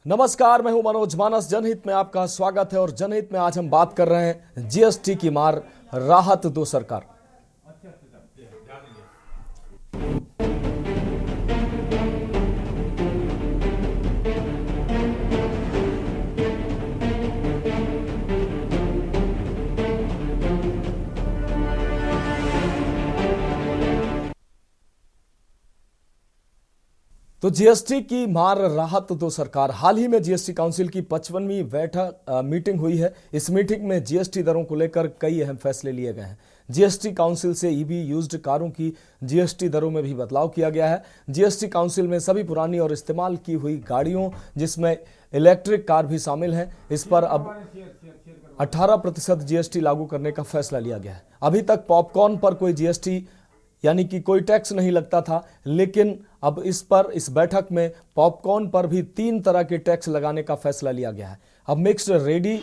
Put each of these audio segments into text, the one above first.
नमस्कार, मैं हूं मनोज मानस। जनहित में आपका स्वागत है और जनहित में आज हम बात कर रहे हैं जीएसटी की मार, राहत दो सरकार। तो जीएसटी की मार, राहत दो सरकार। हाल ही में जीएसटी काउंसिल की 55वीं मीटिंग हुई है। इस मीटिंग में जीएसटी दरों को लेकर कई अहम फैसले लिए गए हैं। जीएसटी काउंसिल से ईवी यूज्ड कारों की जीएसटी दरों में भी बदलाव किया गया है। जीएसटी काउंसिल में सभी पुरानी और इस्तेमाल की हुई गाड़ियों, जिसमें इलेक्ट्रिक कार भी शामिल हैं, इस पर अब 18% जीएसटी लागू करने का फैसला लिया गया है। अभी तक पॉपकॉर्न पर कोई जीएसटी यानी कि कोई टैक्स नहीं लगता था, लेकिन अब इस बैठक में पॉपकॉर्न पर भी 3 तरह के टैक्स लगाने का फैसला लिया गया है। अब mixed ready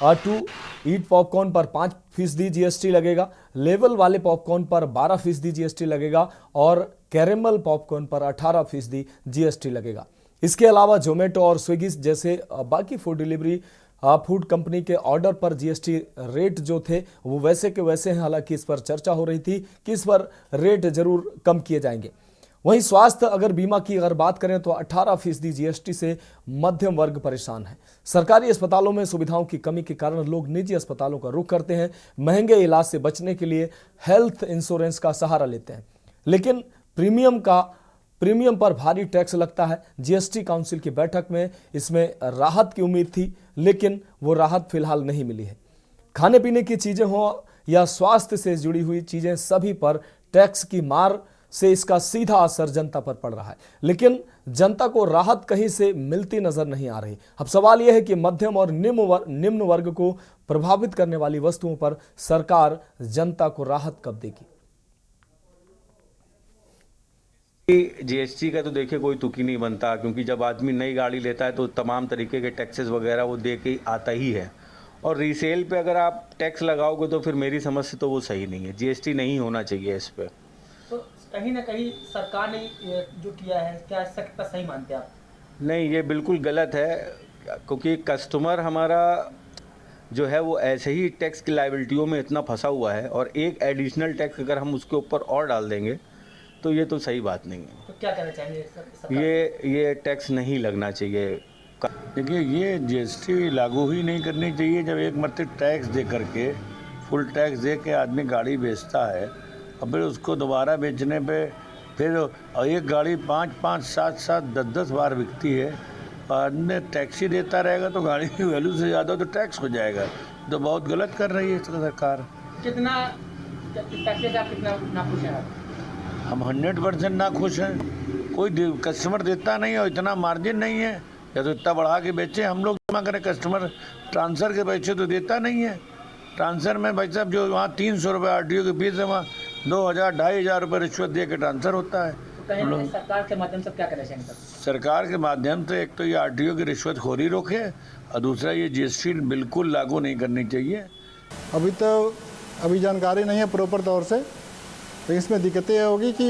to eat popcorn पर 5% जीएसटी लगेगा, लेवल वाले पॉपकॉर्न पर 12% जीएसटी लगेगा और कैरेमल पॉपकॉर्न पर 18% जीएसटी लगेगा। इसके अलावा जोमेटो और स्विगी जैसे बाकी फूड डिलीवरी फूड कंपनी के ऑर्डर पर जीएसटी रेट जो थे वो वैसे के वैसे हैं। हालांकि इस पर चर्चा हो रही थी कि इस पर रेट जरूर कम किए जाएंगे। वहीं स्वास्थ्य अगर बीमा की अगर बात करें तो 18% जीएसटी से मध्यम वर्ग परेशान है। सरकारी अस्पतालों में सुविधाओं की कमी के कारण लोग निजी अस्पतालों का रुख करते हैं। महंगे इलाज से बचने के लिए हेल्थ इंश्योरेंस का सहारा लेते हैं, लेकिन प्रीमियम पर भारी टैक्स लगता है। जीएसटी काउंसिल की बैठक में इसमें राहत की उम्मीद थी, लेकिन वो राहत फिलहाल नहीं मिली है। खाने पीने की चीजें हो या स्वास्थ्य से जुड़ी हुई चीजें, सभी पर टैक्स की मार से इसका सीधा असर जनता पर पड़ रहा है, लेकिन जनता को राहत कहीं से मिलती नजर नहीं आ रही। अब सवाल यह है कि मध्यम और निम्न वर्ग को प्रभावित करने वाली वस्तुओं पर सरकार जनता को राहत कब देगी। जीएसटी का तो देखिए कोई तुक ही नहीं बनता, क्योंकि जब आदमी नई गाड़ी लेता है तो तमाम तरीके के टैक्सेस वगैरह वो दे के आता ही है। और रीसेल पे अगर आप टैक्स लगाओगे तो फिर मेरी समझ से तो वो सही नहीं है। जीएसटी नहीं होना चाहिए इस पे। तो कहीं ना कहीं सरकार ने ये जो किया है, क्या सकता सही मानते हैं आप? नहीं, ये बिल्कुल गलत है, क्योंकि कस्टमर हमारा जो है वो ऐसे ही टैक्स की लायबिलिटियों में इतना फंसा हुआ है, और एक एडिशनल टैक्स अगर हम उसके ऊपर और डाल देंगे तो ये तो सही बात नहीं है। तो क्या कहना चाहेंगे सरकार? ये टैक्स नहीं लगना चाहिए। देखिए, ये जीएसटी लागू ही नहीं करनी चाहिए। जब एक मरते टैक्स दे करके, फुल टैक्स दे के आदमी गाड़ी बेचता है और फिर उसको दोबारा बेचने पे फिर एक गाड़ी 5-5, 7-7, 10-10 बार बिकती है और आदमी टैक्स ही देता रहेगा तो गाड़ी की वैल्यू से ज़्यादा तो टैक्स हो जाएगा। तो बहुत गलत कर रही है सरकार। कितना पैसे का कितना नाखुश है आप? हम 100% ना खुश हैं। कोई कस्टमर देता नहीं और इतना मार्जिन नहीं है, या तो इतना बढ़ा के बेचे, हम लोग जमा करें। कस्टमर ट्रांसफ़र के पैसे तो देता नहीं है। ट्रांसफ़र में भाई साहब जो वहाँ 300 रुपये आरटीओ की फीस है, वहाँ 2000-2500 रुपये रिश्वत दे के ट्रांसफ़र होता है। तो कहीं ना कहीं सरकार के माध्यम से क्या करना चाहिए? सरकार के माध्यम से एक तो ये आरटीओ की रिश्वतखोरी रोके और दूसरा ये जीएसटी बिल्कुल लागू नहीं करनी चाहिए। अभी जानकारी नहीं है प्रॉपर तौर से, तो इसमें दिक्कतें होगी कि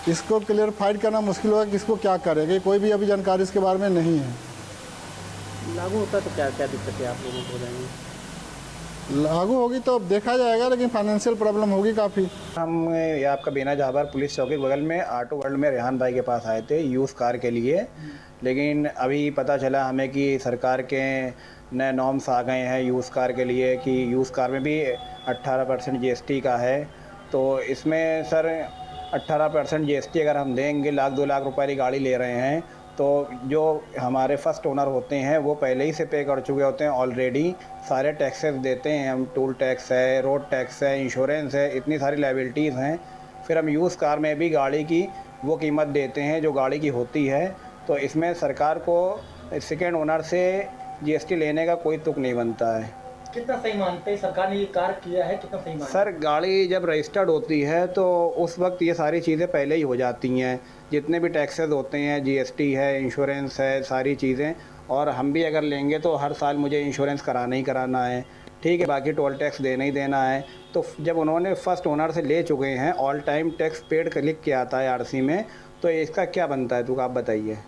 इसको क्लियरफाइड करना मुश्किल होगा कि इसको क्या करेंगे। कोई भी अभी जानकारी इसके बारे में नहीं है। लागू होता तो क्या क्या दिक्कतें आप लोगों को हो जाएंगी? लागू होगी तो अब देखा जाएगा, लेकिन फाइनेंशियल प्रॉब्लम होगी काफ़ी। हम ये आपका बेना जहाबार पुलिस चौकी के बगल में ऑटो वर्ल्ड में रेहान भाई के पास आए थे यूज़ कार के लिए, लेकिन अभी पता चला हमें कि सरकार के नए नॉर्म्स आ गए हैं यूज़ कार के लिए कि यूज़ कार में भी 18% जीएसटी का है। तो इसमें सर 18% जीएसटी अगर हम देंगे, 1-2 लाख रुपए की गाड़ी ले रहे हैं, तो जो हमारे फर्स्ट ओनर होते हैं वो पहले ही से पे कर चुके होते हैं ऑलरेडी। सारे टैक्सेस देते हैं हम, टूल टैक्स है, रोड टैक्स है, इंश्योरेंस है, इतनी सारी लायबिलिटीज़ हैं। फिर हम यूज़ कार में भी गाड़ी की वो कीमत देते हैं जो गाड़ी की होती है। तो इसमें सरकार को सेकेंड ओनर से जीएसटी लेने का कोई तुक नहीं बनता है। कितना सही मानते हैं सरकार ने ये कार्य किया है? कितना सही मानते सर, गाड़ी जब रजिस्टर्ड होती है तो उस वक्त ये सारी चीज़ें पहले ही हो जाती हैं। जितने भी टैक्सेस होते हैं, जीएसटी है, इंश्योरेंस है, सारी चीज़ें। और हम भी अगर लेंगे तो हर साल मुझे इंश्योरेंस कराना ही कराना है, ठीक है, बाकी टोल टैक्स देना ही देना है। तो जब उन्होंने फर्स्ट ओनर से ले चुके हैं, ऑल टाइम टैक्स पेड लिख के आता है आरसी में, तो इसका क्या बनता है? तो आप बताइए।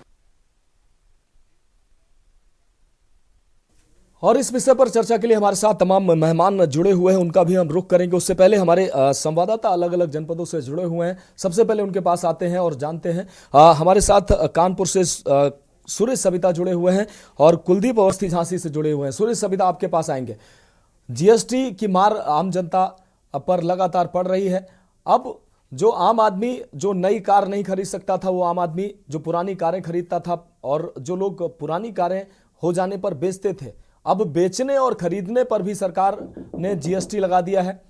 और इस विषय पर चर्चा के लिए हमारे साथ तमाम मेहमान जुड़े हुए हैं, उनका भी हम रुख करेंगे। उससे पहले हमारे संवाददाता अलग अलग जनपदों से जुड़े हुए हैं, सबसे पहले उनके पास आते हैं और जानते हैं। हमारे साथ कानपुर से सुरेश सविता जुड़े हुए हैं और कुलदीप अवस्थी झांसी से जुड़े हुए हैं। सुरेश सविता, आपके पास आएंगे। जीएसटी की मार आम जनता पर लगातार पड़ रही है। अब जो आम आदमी जो नई कार नहीं खरीद सकता था, वो आम आदमी जो पुरानी कारें खरीदता था, और जो लोग पुरानी कारें हो जाने पर बेचते थे, अब बेचने और खरीदने पर भी सरकार ने जीएसटी लगा दिया है।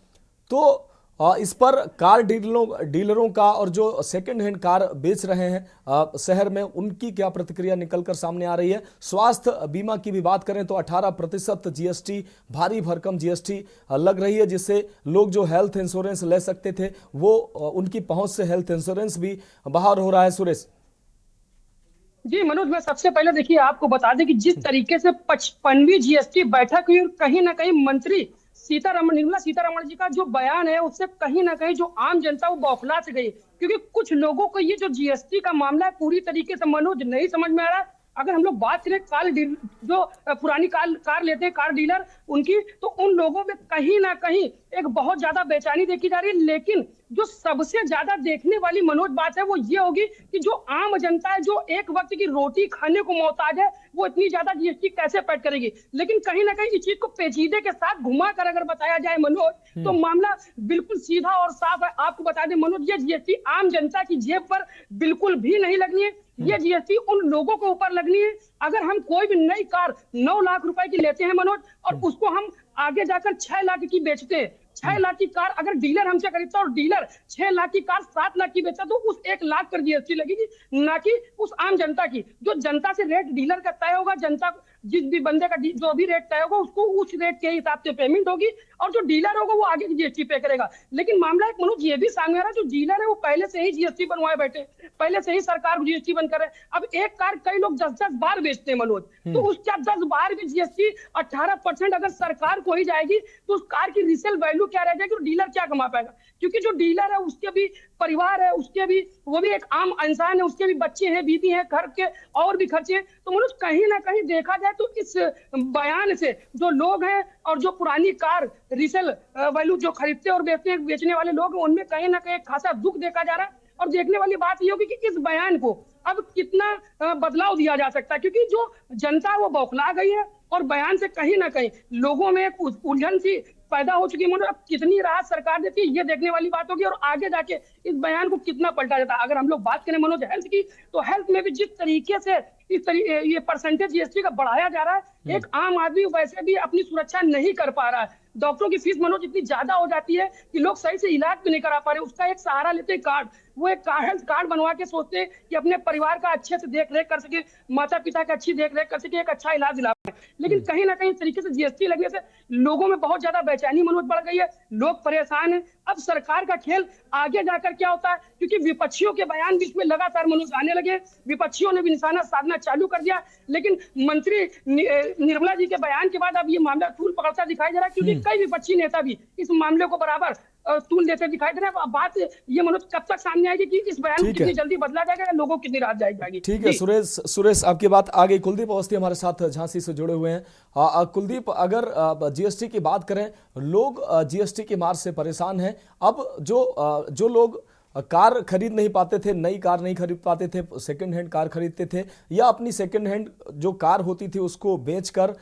तो इस पर कार डीलरों का और जो सेकंड हैंड कार बेच रहे हैं शहर में, उनकी क्या प्रतिक्रिया निकलकर सामने आ रही है। स्वास्थ्य बीमा की भी बात करें तो 18% जीएसटी, भारी भरकम जीएसटी लग रही है, जिससे लोग जो हेल्थ इंश्योरेंस ले सकते थे वो उनकी पहुंच से हेल्थ इंश्योरेंस भी बाहर हो रहा है। सुरेश जी मनोज, मैं सबसे पहले देखिए आपको बता दें कि जिस तरीके से 55वीं जीएसटी बैठक हुई और कहीं ना कहीं मंत्री निर्मला सीतारमण जी का जो बयान है, उससे कहीं ना कहीं जो आम जनता वो बौखला से गई, क्योंकि कुछ लोगों को ये जो जीएसटी का मामला है पूरी तरीके से मनोज नहीं समझ में आ रहा है। अगर हम लोग बात करें जो पुरानी कार लेते हैं कार डीलर उनकी, तो उन लोगों में कहीं ना कहीं एक बहुत ज्यादा बेचैनी देखी जा रही है। लेकिन जो सबसे ज्यादा देखने वाली मनोज बात है वो ये होगी कि जो आम जनता है, जो एक वक्त की रोटी खाने को मोहताज है, वो इतनी ज्यादा जीएसटी कैसे पेड करेगी। लेकिन कहीं ना कहीं इस चीज को पेचीदे के साथ घुमा कर अगर बताया जाए मनोज, तो मामला बिल्कुल सीधा और साफ है। आपको बता दें मनोज, ये जीएसटी आम जनता की जेब पर बिल्कुल भी नहीं लगनी है। ये जीएसटी उन लोगों को ऊपर लगनी है। अगर हम कोई भी नई कार 9 लाख रुपए की लेते हैं मनोज, और उसको हम आगे जाकर 6 लाख की बेचते हैं, 6 लाख की कार अगर डीलर हमसे खरीदता और डीलर 6 लाख की कार 7 लाख की बेचता, तो उस 1 लाख पर जीएसटी लगेगी, ना कि उस आम जनता की। जो जनता से रेट डीलर का तय होगा, जनता जिस भी बंदे का जो भी रेट तय होगा उसको उस रेट के हिसाब से पेमेंट होगी, और जो डीलर होगा वो आगे की जीएसटी पे करेगा। लेकिन मामला एक मनोज ये भी सामने आ रहा है, जो डीलर है वो पहले से ही जीएसटी बनवाए बैठे, पहले से ही सरकार जीएसटी बंद करे। अब एक कार कई लोग 10-10 बार बेचते हैं मनोज, तो उस 10 बार की जीएसटी 18% अगर सरकार को ही जाएगी, तो उस कार की रीसेल वैल्यू क्या रह जाएगी, डीलर क्या कमा पाएगा। क्योंकि जो डीलर है उसके भी परिवार है, उसके भी वो भी एक आम इंसान है, उसके भी बच्चे हैं, बीवी हैं, घर के और भी खर्चे हैं। तो मनोज कहीं ना कहीं देखा जाए तो इस बयान से जो लोग हैं और जो पुरानी कार रीसेल वैल्यू जो खरीदते और बेचने वाले लोग, उनमें कहीं ना कहीं खासा दुख देखा जा रहा है। और देखने वाली बात ये होगी कि इस बयान को अब कितना बदलाव दिया जा सकता है, क्योंकि जो जनता वो बौखला गई है और बयान से कहीं ना कहीं लोगों में एक उलझन सी पैदा हो चुकी है। मनोज अब कितनी राहत सरकार देती है ये देखने वाली बात होगी, और आगे जाके इस बयान को कितना पलटा जाता है। अगर हम लोग बात करें मनोज हेल्थ की, तो हेल्थ में भी जिस तरीके से ये परसेंटेज जीएसटी का बढ़ाया जा रहा है, एक आम आदमी वैसे भी अपनी सुरक्षा नहीं कर पा रहा है। डॉक्टरों की फीस मनोज इतनी ज्यादा हो जाती है कि लोग सही से इलाज भी नहीं करा पा रहे। उसका एक सहारा लेते हैं कार्ड, वो एक हेल्थ कार्ड बनवा के सोचते हैं कि अपने परिवार का अच्छे से देख रेख कर सके, माता पिता की अच्छी देख रेख कर सके, एक अच्छा इलाज दिला पाए। लेकिन कहीं ना कहीं तरीके से जीएसटी लगने से लोगों में बहुत ज्यादा बेचैनी मनोज बढ़ गई है, लोग परेशान है। अब सरकार का खेल आगे जाकर क्या होता है, क्योंकि विपक्षियों के बयान भी इसमें लगातार मनोज आने लगे, विपक्षियों ने भी निशाना साधना चालू कर दिया। लेकिन मंत्री निर्मला जी के बयान के बाद अब ये मामला तूल पकड़ता दिखाई दे रहा है, क्योंकि कई विपक्षी नेता भी इस मामले को बराबर तूल देते दिखाई दे रहे हैं। बात ये मनोज कब तक सामने आएगी कि इस बयान को कितनी जल्दी बदला जाएगा, लोगों को कितनी राहत जाएगी। ठीक है सुरेश, आपकी बात आ गई। कुलदीप अवस्थी हमारे साथ झांसी से जुड़े हुए हैं। कुलदीप, अगर जीएसटी की बात करें, लोग जीएसटी की मार से परेशान हैं। अब जो लोग कार खरीद नहीं पाते थे, नई कार नहीं खरीद पाते थे, सेकंड हैंड कार खरीदते थे, या अपनी सेकंड हैंड जो कार होती थी उसको बेचकर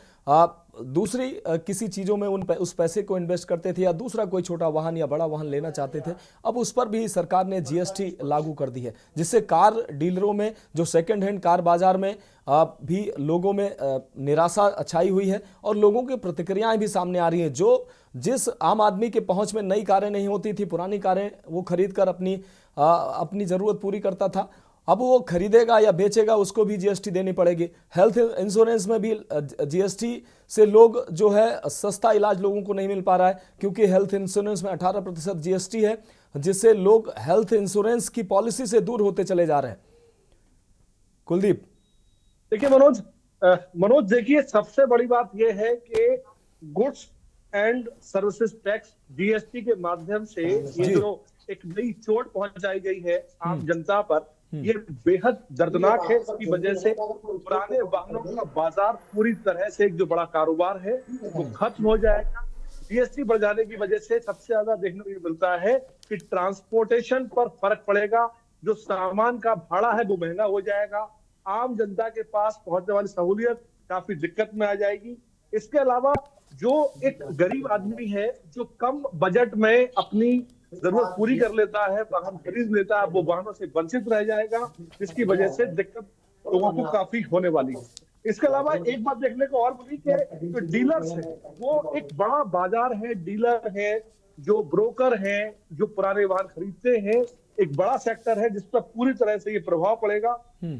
दूसरी किसी चीज़ों में उस पैसे को इन्वेस्ट करते थे, या दूसरा कोई छोटा वाहन या बड़ा वाहन लेना चाहते थे, अब उस पर भी सरकार ने जीएसटी लागू कर दी है, जिससे कार डीलरों में, जो सेकंड हैंड कार बाजार में भी लोगों में निराशा छाई हुई है, और लोगों की प्रतिक्रियाएं भी सामने आ रही हैं। जिस आम आदमी के पहुंच में नई कारें नहीं होती थी, पुरानी कारें वो खरीद कर अपनी ज़रूरत पूरी करता था, अब वो खरीदेगा या बेचेगा उसको भी जीएसटी देनी पड़ेगी। हेल्थ इंश्योरेंस में भी जीएसटी से लोग जो है सस्ता इलाज लोगों को नहीं मिल पा रहा है, क्योंकि हेल्थ इंश्योरेंस में 18% जीएसटी है, जिससे लोग हेल्थ इंश्योरेंस की पॉलिसी से दूर होते चले जा रहे हैं। कुलदीप, देखिए मनोज देखिए, सबसे बड़ी बात यह है कि goods and services tax GST के माध्यम से ये जो एक नई चोट पहुंचाई गई है आम जनता पर, ये बेहद दर्दनाक है। इसकी वजह से पुराने वाहनों का बाजार पूरी तरह से एक जो बड़ा कारोबार है वो खत्म हो जाएगा। जीएसटी बढ़ जाने की वजह से सबसे ज्यादा देखने को मिलता है कि ट्रांसपोर्टेशन पर फर्क पड़ेगा। जो सामान का भाड़ा है वो महंगा हो जाएगा। आम जनता के पास पहुंचने वाली सहूलियत काफी दिक्कत में आ जाएगी। इसके अलावा जो एक गरीब आदमी है जो कम बजट में अपनी जरूरत पूरी कर लेता है, वाहन खरीद लेता है, वो वाहनों से वंचित रह जाएगा, जिसकी वजह से दिक्कत लोगों को काफी होने वाली है। इसके अलावा एक बात देखने को और मिली कि जो डीलर्स है वो एक बड़ा बाजार है। डीलर है, जो ब्रोकर है, जो पुराने वाहन खरीदते हैं, एक बड़ा सेक्टर है जिस पर पूरी तरह से ये प्रभाव पड़ेगा।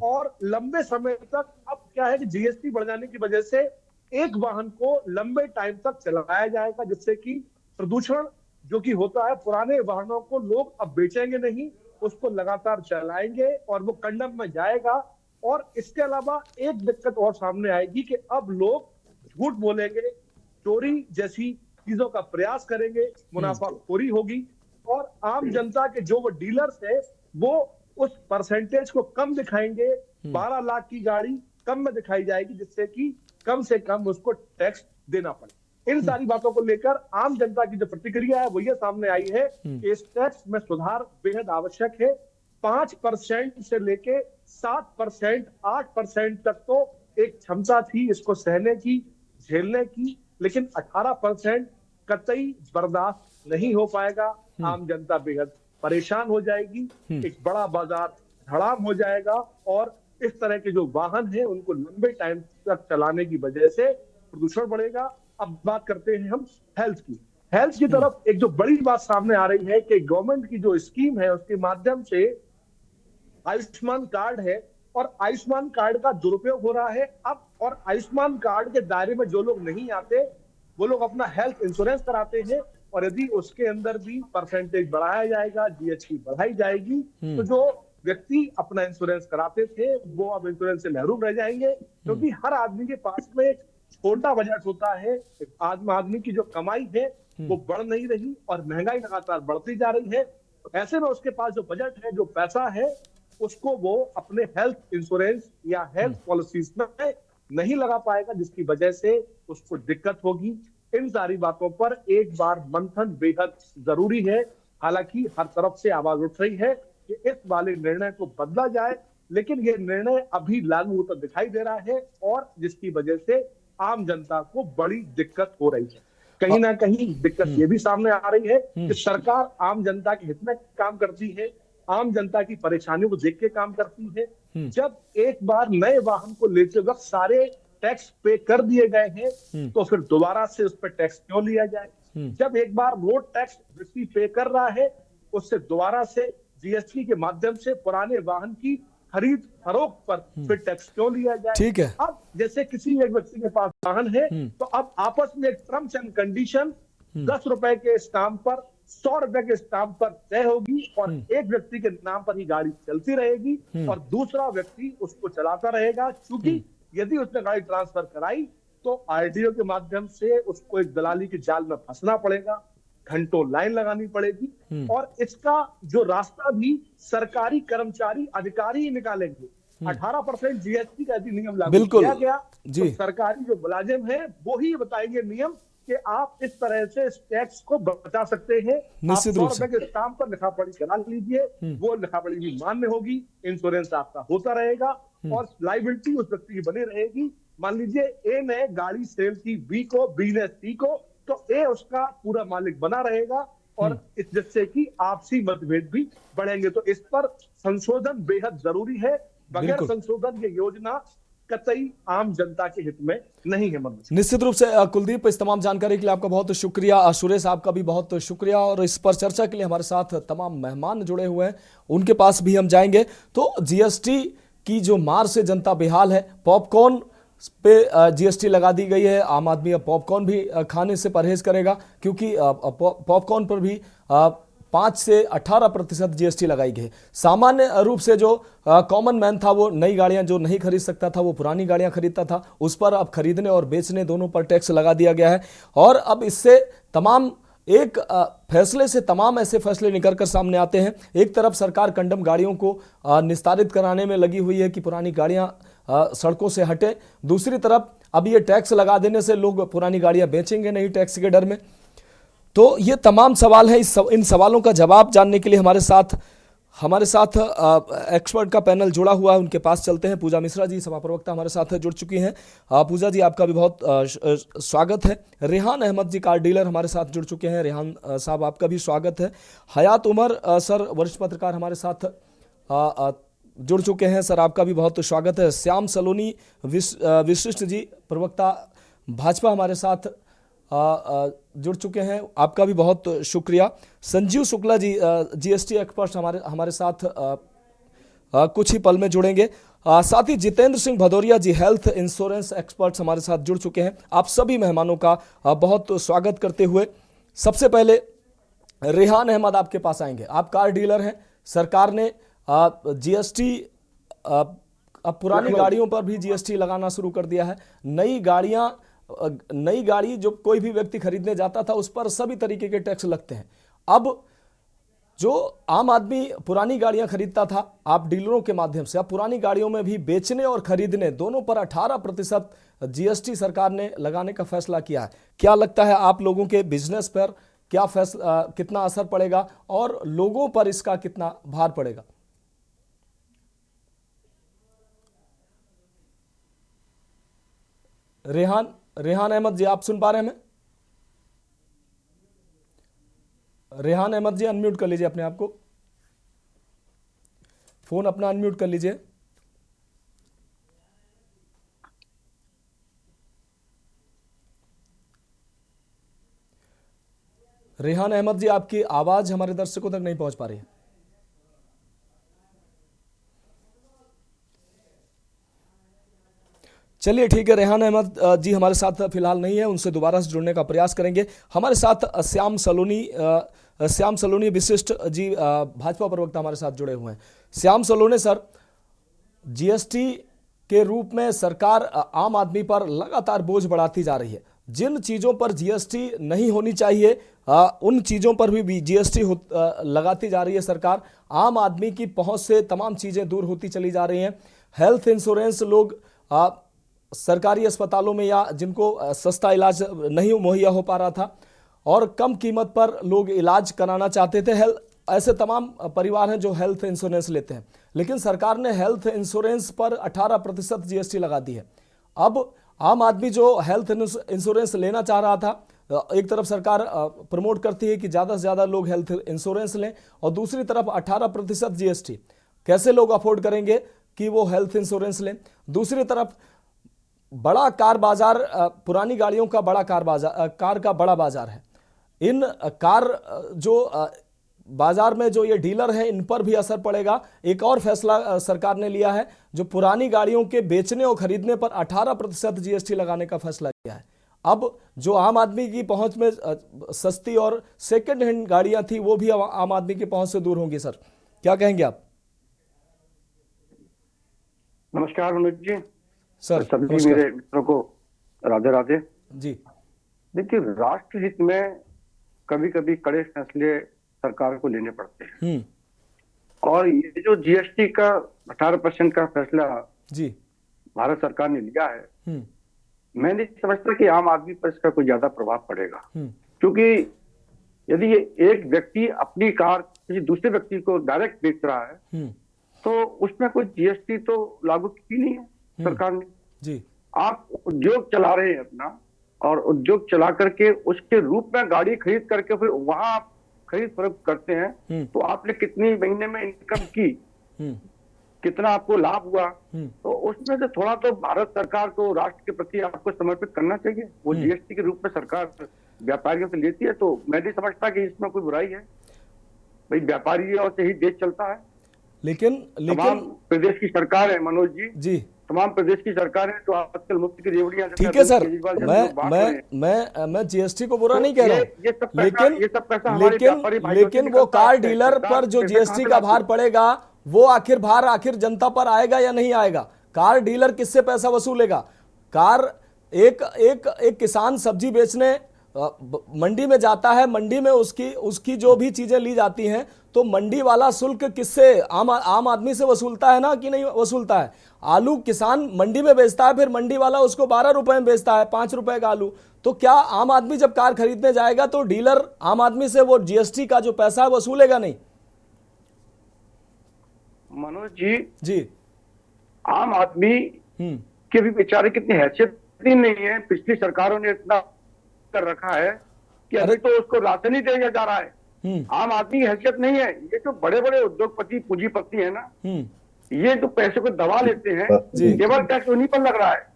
और लंबे समय तक अब क्या है कि जीएसटी बढ़ जाने की वजह से एक वाहन को लंबे टाइम तक चलाया जाएगा, जिससे कि प्रदूषण जो कि होता है, पुराने वाहनों को लोग अब बेचेंगे नहीं, उसको लगातार चलाएंगे और वो कंडम में जाएगा। और इसके अलावा एक दिक्कत और सामने आएगी कि अब लोग झूठ बोलेंगे, चोरी जैसी चीजों का प्रयास करेंगे, मुनाफाखोरी होगी और आम जनता के जो वो डीलर्स है वो उस परसेंटेज को कम दिखाएंगे। 12 लाख की गाड़ी कम में दिखाई जाएगी, जिससे कि कम से कम उसको टैक्स देना पड़े। इन सारी बातों को लेकर आम जनता की जो प्रतिक्रिया है वो ये सामने आई है कि इस टैक्स में सुधार बेहद आवश्यक है। 5% से लेके 7%, 8% तक तो एक क्षमता थी इसको सहने की, झेलने की, लेकिन 18% कतई बर्दाश्त नहीं हो पाएगा। आम जनता बेहद परेशान हो जाएगी, एक बड़ा बाजार धड़ाम हो जाएगा और इस तरह के जो वाहन हैं उनको लंबे टाइम तक चलाने की वजह से प्रदूषण बढ़ेगा। अब बात करते हैं हम हेल्थ की। हेल्थ की तरफ एक जो बड़ी बात सामने आ रही है कि गवर्नमेंट की जो स्कीम है उसके माध्यम से आयुष्मान कार्ड है और आयुष्मान कार्ड का दुरुपयोग हो रहा है अब। और आयुष्मान कार्ड के दायरे में जो लोग नहीं आते वो लोग अपना हेल्थ इंश्योरेंस कराते हैं और यदि उसके अंदर भी परसेंटेज बढ़ाया जाएगा, जीएसटी बढ़ाई जाएगी, तो जो व्यक्ति अपना इंश्योरेंस कराते थे वो अब इंश्योरेंस से महरूम रह जाएंगे। क्योंकि हर आदमी के पास में एक छोटा बजट होता है। आदमी की जो कमाई है वो बढ़ नहीं रही और महंगाई लगातार बढ़ती जा रही है। ऐसे में उसके पास जो बजट है, जो पैसा है, उसको वो अपने हेल्थ इंश्योरेंस या हेल्थ पॉलिसीज में नहीं लगा पाएगा, जिसकी वजह से उसको दिक्कत होगी। इन सारी बातों पर एक बार मंथन बेहद जरूरी है। हालांकि हर तरफ से आवाज उठ रही है कि इस वाले निर्णय को बदला जाए, लेकिन ये निर्णय अभी लागू होता दिखाई दे रहा है और जिसकी वजह से आम जनता को बड़ी दिक्कत हो रही है। कहीं ना कहीं दिक्कत ये भी सामने आ रही है कि सरकार आम जनता के हित में काम करती है, आम जनता की परेशानियों को देख के काम करती है। जब एक बार नए वाहन को लेते वक्त सारे टैक्स पे कर दिए गए हैं तो फिर दोबारा से उस पर टैक्स क्यों लिया जाए? जब एक बार रोड टैक्स व्यक्ति पे कर रहा है उससे दोबारा से जीएसटी के माध्यम से पुराने वाहन की खरीद फरोख्त पर फिर टैक्स क्यों लिया जाए? ठीक है। अब जैसे किसी एक व्यक्ति के पास वाहन है तो अब आपस में एक टर्म्स एंड कंडीशन 10 रुपए के स्टाम्प पर 100 रुपए के स्टाम्प पर तय होगी और एक व्यक्ति के नाम पर ही गाड़ी चलती रहेगी और दूसरा व्यक्ति उसको चलाता रहेगा। क्योंकि यदि उसने गाड़ी ट्रांसफर कराई तो आरटीओ के माध्यम से उसको एक दलाली के जाल में फंसना पड़ेगा, घंटों लाइन लगानी पड़ेगी और इसका जो रास्ता भी सरकारी कर्मचारी अधिकारी ही निकालेंगे। 18% जीएसटी का यदि नियम लागू किया गया तो सरकारी जो मुलाजिम है वो ही बताएंगे नियम कि आप इस तरह से इस टैक्स को बचा सकते हैं। निश्चित रूप से के स्टाम्प पर लिखा पढ़ी करा लीजिए, वो लिखा पढ़ी भी मान्य होगी, इंश्योरेंस आपका होता रहेगा और लाइबिलिटी उस व्यक्ति की बनी रहेगी। मान लीजिए ए ने गाड़ी सेल की बी को, बी ने सी को, तो ए उसका पूरा मालिक बना रहेगा और इस जिससे कि आपसी मतभेद भी बढ़ेंगे। तो इस पर संशोधन बेहद जरूरी है। बगैर संशोधन ये योजना कतई आम जनता के हित में नहीं है। निश्चित रूप से कुलदीप, इस तमाम जानकारी के लिए आपका बहुत शुक्रिया। सुरेश, आपका भी बहुत शुक्रिया। और इस पर चर्चा के लिए हमारे साथ तमाम मेहमान जुड़े हुए हैं, उनके पास भी हम जाएंगे। तो जीएसटी की जो मार से जनता बेहाल है, पॉपकॉर्न पे जीएसटी लगा दी गई है। आम आदमी अब पॉपकॉर्न भी खाने से परहेज करेगा क्योंकि पॉपकॉर्न पर भी 5 से 18% जीएसटी लगाई गई। सामान्य रूप से जो कॉमन मैन था वो नई गाड़ियां जो नहीं खरीद सकता था वो पुरानी गाड़ियां खरीदता था, उस पर अब खरीदने और बेचने दोनों पर टैक्स लगा दिया गया है। और अब इससे तमाम एक फैसले से तमाम ऐसे फैसले निकल कर सामने आते हैं। एक तरफ सरकार कंडम गाड़ियों को निस्तारित कराने में लगी हुई है कि पुरानी गाड़ियां सड़कों से हटें, दूसरी तरफ अब ये टैक्स लगा देने से लोग पुरानी गाड़ियां बेचेंगे नहीं टैक्स के डर में। तो ये तमाम सवाल हैं। इन सवालों का जवाब जानने के लिए हमारे साथ एक्सपर्ट का पैनल जुड़ा हुआ है, उनके पास चलते हैं। पूजा मिश्रा जी सभा प्रवक्ता हमारे साथ जुड़ चुकी हैं। पूजा जी आपका भी बहुत स्वागत है। रेहान अहमद जी कार डीलर हमारे साथ जुड़ चुके हैं। रेहान साहब आपका भी स्वागत है। हयात उमर सर वरिष्ठ पत्रकार हमारे साथ जुड़ चुके हैं, सर आपका भी बहुत स्वागत है। श्याम सलोनी विशिष्ट जी प्रवक्ता भाजपा हमारे साथ जुड़ चुके हैं, आपका भी बहुत शुक्रिया। संजीव शुक्ला जी जीएसटी एक्सपर्ट हमारे साथ कुछ ही पल में जुड़ेंगे। साथ ही जितेंद्र सिंह भदौरिया जी हेल्थ इंश्योरेंस एक्सपर्ट्स हमारे साथ जुड़ चुके हैं। आप सभी मेहमानों का बहुत स्वागत करते हुए सबसे पहले रेहान अहमद आपके पास आएंगे। आप कार डीलर हैं, सरकार ने जीएसटी अब पुरानी गाड़ियों पर भी जीएसटी लगाना शुरू कर दिया है। नई गाड़ी जो कोई भी व्यक्ति खरीदने जाता था उस पर सभी तरीके के टैक्स लगते हैं। अब जो आम आदमी पुरानी गाड़ियां खरीदता था, आप डीलरों के माध्यम से अब पुरानी गाड़ियों में भी बेचने और खरीदने दोनों पर 18% जीएसटी सरकार ने लगाने का फैसला किया है। क्या लगता है आप लोगों के बिजनेस पर कितना असर पड़ेगा और लोगों पर इसका कितना भार पड़ेगा? रेहान अहमद जी आप सुन पा रहे हैं हमें? रेहान अहमद जी अनम्यूट कर लीजिए अपने आप को, फोन अपना अनम्यूट कर लीजिए। रेहान अहमद जी आपकी आवाज हमारे दर्शकों तक नहीं पहुंच पा रही है। चलिए ठीक है, रेहान अहमद जी हमारे साथ फिलहाल नहीं है, उनसे दोबारा से जुड़ने का प्रयास करेंगे। हमारे साथ श्याम सलोनी विशिष्ट जी भाजपा प्रवक्ता हमारे साथ जुड़े हुए हैं। श्याम सलोनी सर, जीएसटी के रूप में सरकार आम आदमी पर लगातार बोझ बढ़ाती जा रही है। जिन चीज़ों पर जीएसटी नहीं होनी चाहिए उन चीज़ों पर भी जीएसटी लगाती जा रही है सरकार। आम आदमी की पहुंच से तमाम चीज़ें दूर होती चली जा रही हैं। हेल्थ इंश्योरेंस लोग सरकारी अस्पतालों में या जिनको सस्ता इलाज नहीं मुहैया हो पा रहा था और कम कीमत पर लोग इलाज कराना चाहते थे, ऐसे तमाम परिवार हैं जो हेल्थ इंश्योरेंस लेते हैं, लेकिन सरकार ने हेल्थ इंश्योरेंस पर 18% जीएसटी लगा दी है। अब आम आदमी जो हेल्थ इंश्योरेंस लेना चाह रहा था, एक तरफ सरकार प्रमोट करती है कि ज़्यादा से ज़्यादा लोग हेल्थ इंश्योरेंस लें और दूसरी तरफ 18% जीएसटी, कैसे लोग अफोर्ड करेंगे कि वो हेल्थ इंश्योरेंस लें। दूसरी तरफ बड़ा कार बाजार, पुरानी गाड़ियों का बड़ा कार का बड़ा बाजार है। इन कार जो बाजार में जो ये डीलर हैं इन पर भी असर पड़ेगा। एक और फैसला सरकार ने लिया है, जो पुरानी गाड़ियों के बेचने और खरीदने पर 18% जीएसटी लगाने का फैसला किया है। अब जो आम आदमी की पहुंच में सस्ती और सेकंड हैंड गाड़ियां थी वो भी आम आदमी की पहुंच से दूर होंगी। सर क्या कहेंगे आप? नमस्कार मनोज जी। सर सभी मेरे मित्रों को राधे राधे जी। देखिए, राष्ट्र हित में कभी कभी कड़े फैसले सरकार को लेने पड़ते हैं और ये जो जीएसटी का 18% का फैसला जी भारत सरकार ने लिया है, मैं नहीं समझता कि आम आदमी पर इसका कोई ज्यादा प्रभाव पड़ेगा, क्योंकि यदि एक व्यक्ति अपनी कार किसी दूसरे व्यक्ति को डायरेक्ट बेच रहा है तो उसमें कोई जीएसटी तो लागू की नहीं है सरकार ने जी। आप उद्योग चला रहे हैं अपना और उद्योग चला करके उसके रूप में गाड़ी खरीद करके फिर वहां आप खरीद फरोख्त करते हैं, तो आपने कितनी महीने में इनकम की, कितना आपको लाभ हुआ, तो उसमें से थोड़ा तो भारत सरकार को राष्ट्र के प्रति आपको समर्पित करना चाहिए। वो जीएसटी के रूप में सरकार व्यापारियों से लेती है, तो मैं नहीं समझता कि इसमें कोई बुराई है। भाई व्यापारियों से ही देश चलता है। लेकिन तमाम प्रदेश की सरकार है मनोज जी, तमाम प्रदेश की सरकार है जो आजकल मुफ्त की रेवड़ियां, ठीक है सर, मैं जीएसटी को बुरा नहीं कह रहा हूं, लेकिन वो कार डीलर पर जो जीएसटी का भार पड़ेगा वो आखिर जनता पर आएगा या नहीं आएगा? कार डीलर किससे पैसा वसूलेगा? कार एक किसान सब्जी बेचने मंडी में जाता है, मंडी में उसकी जो भी चीजें ली जाती हैं, तो मंडी वाला शुल्क किससे, आम आदमी से वसूलता है ना कि नहीं वसूलता है? आलू किसान मंडी में बेचता है, फिर मंडी वाला उसको 12 रुपए में बेचता है, 5 रुपए का आलू। तो क्या आम आदमी जब कार खरीदने जाएगा तो डीलर आम आदमी से वो जीएसटी का जो पैसा है वसूलेगा नहीं? मनोज जी, जी, आम आदमी के भी बेचारे कितनी हैसियत ही नहीं है। पिछली सरकारों ने इतना कर रखा है कि अभी तो उसको राशन ही दिया जा रहा है। आम आदमी की हैसियत नहीं है। ये जो बड़े बड़े उद्योगपति पूंजीपति है ना, ये जो पैसे को दबा लेते हैं, केवल टैक्स उन्हीं पर लग रहा है।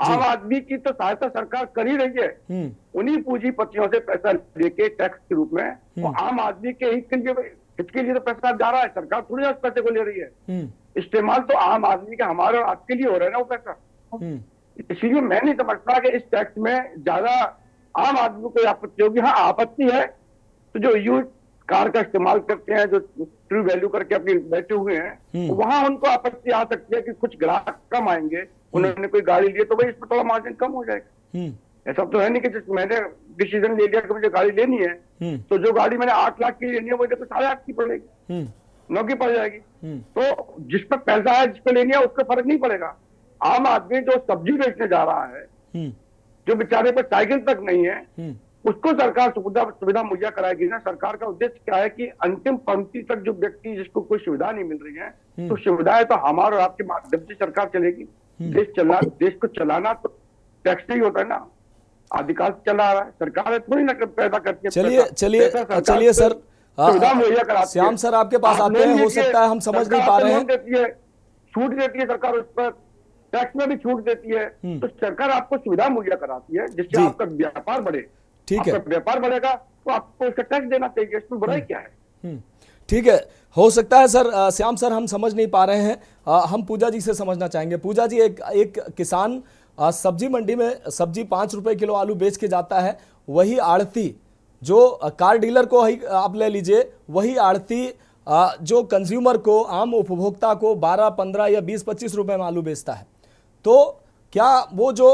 आम आदमी की तो सहायता सरकार कर ही रही है, उन्हीं पूंजीपतियों से पैसा लेके टैक्स के रूप में, और आम आदमी के हित के लिए तो पैसा जा रहा है। सरकार थोड़ी उस पैसे को ले रही है। इस्तेमाल तो आम आदमी का, हमारे और आपके लिए हो रहा है ना वो पैसा। इसीलिए मैं नहीं समझता कि इस टैक्स में ज्यादा आम आदमी को कोई आपत्ति होगी। हाँ, आपत्ति है तो जो यूज कार का इस्तेमाल करते हैं, जो ट्रू वैल्यू करके अपनी बैठे हुए हैं, वहां उनको आपत्ति आ सकती है कि कुछ ग्राहक कम आएंगे, उन्होंने कोई गाड़ी ली तो भाई इसमें थोड़ा मार्जिन कम हो जाएगा। ऐसा तो है नहीं कि जिस मैंने डिसीजन ले लिया कि मुझे गाड़ी लेनी है, तो जो गाड़ी मैंने 8 लाख की लेनी है मुझे तो 8.5 की पड़ेगी, 9 की पड़ जाएगी। तो जिस पर पैसा है, जिस पर लेनी है, उसका फर्क नहीं पड़ेगा। आम आदमी जो सब्जी बेचने जा रहा है, जो बेचारे पर साइकिल तक नहीं है, उसको सरकार सुविधा मुहैया कराएगी ना। सरकार का उद्देश्य क्या है कि अंतिम पंक्ति तक जो व्यक्ति जिसको कोई सुविधा नहीं मिल रही है, तो सुविधाएं तो हमारे और आपके माध्यम से सरकार चलेगी। देश को चलाना तो टैक्स से ही होता है ना, आदिकाल से चला आ रहा है। सरकार थोड़ी ना पैदा करती है। चलिए सर, सुविधा मुहैया कराती है। श्याम सर आपके पास आते हैं, हो सकता है हम समझ नहीं पा रहे हैं। छूट देती है सरकार, उस पर टैक्स में भी छूट देती है, तो सरकार आपको सुविधा मुहैया कराती है जिससे आपका व्यापार बढ़े। ठीक है, व्यापार बढ़ेगा तो आपको इसका टैक्स देना चाहिए, इसमें बुराई क्या है? ठीक है, हो सकता है सर, श्याम सर हम समझ नहीं पा रहे हैं। हम पूजा जी से समझना चाहेंगे। पूजा जी, एक किसान सब्जी मंडी में सब्जी 5 रुपए किलो आलू बेच के जाता है, वही आड़ती जो कार डीलर को आप ले लीजिए, वही आड़ती जो कंज्यूमर को, आम उपभोक्ता को 12, 15 या 20, 25 रुपए में आलू बेचता है। तो क्या वो जो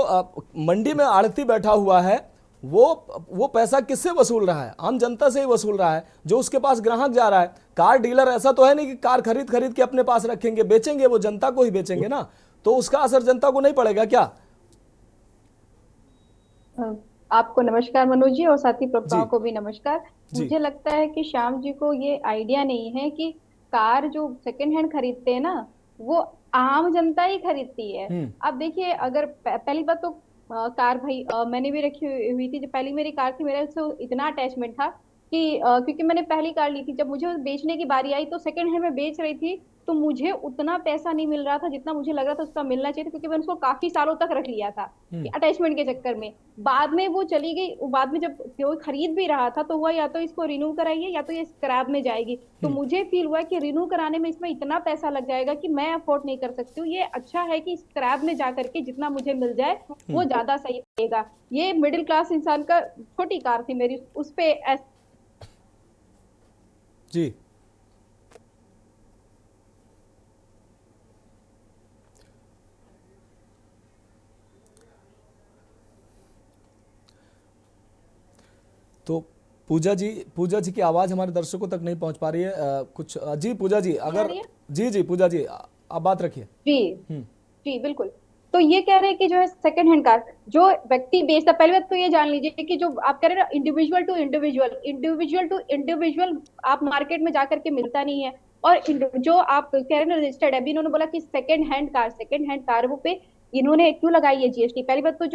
मंडी में आड़ती बैठा हुआ है, वो पैसा किससे वसूल रहा है? आम जनता से ही वसूल रहा है, जो उसके पास ग्राहक जा रहा है। कार डीलर ऐसा तो है नहीं कि कार खरीद के अपने पास रखेंगे, बेचेंगे, वो जनता को ही बेचेंगे ना, तो उसका असर जनता को नहीं पड़ेगा क्या? आपको नमस्कार मनोज जी, और साथी प्रवक्ताओं को भी नमस्कार। मुझे लगता है कि श्याम जी को ये आइडिया नहीं है कि कार जो सेकंड हैंड खरीदते हैं ना, वो आम जनता ही खरीदती है। अब देखिए, अगर पहली बात तो कार भाई मैंने भी रखी हुई थी। जब पहली मेरी कार थी, मेरा उससे इतना अटैचमेंट था कि क्योंकि मैंने पहली कार ली थी, जब मुझे बेचने की बारी आई तो सेकंड हैंड में बेच रही थी, तो मुझे उतना पैसा नहीं मिल रहा था जितना मुझे लग रहा था उसका मिलना चाहिए था, क्योंकि मैंने उसको काफी सालों तक रख लिया था अटैचमेंट के चक्कर में। बाद में वो चली गई, बाद में जब कोई खरीद भी रहा था तो हुआ या तो इसको रिन्यू कराइए या तो ये स्क्रैप में जाएगी। तो मुझे फील हुआ कि रिन्यू कराने में इसमें इतना पैसा लग जाएगा कि मैं अफोर्ड नहीं कर सकती हूँ। ये अच्छा है कि स्क्रैप में जाकर के जितना मुझे मिल जाए वो ज्यादा सही रहेगा। ये मिडिल क्लास इंसान का, छोटी कार थी मेरी, उस पे जी तो पूजा जी की आवाज हमारे दर्शकों तक नहीं पहुंच पा रही है। कुछ जी पूजा जी, अगर जी पूजा जी आप बात रखिए। जी बिल्कुल। तो ये कह रहे हैं कि जो है सेकंड हैंड कार जो व्यक्ति बेचता, पहले बात तो ये जान लीजिए कि जो आप कह रहे हैं ना, इंडिविजुअल टू इंडिविजुअल आप मार्केट में जाकर के मिलता नहीं है। और जो आप कह रहे हैं ना रजिस्टर्ड, अभी इन्होंने बोला कि सेकंड हैंड कार वो पे इन्होंने क्यों लगाई है जीएसटी। पहली बात तो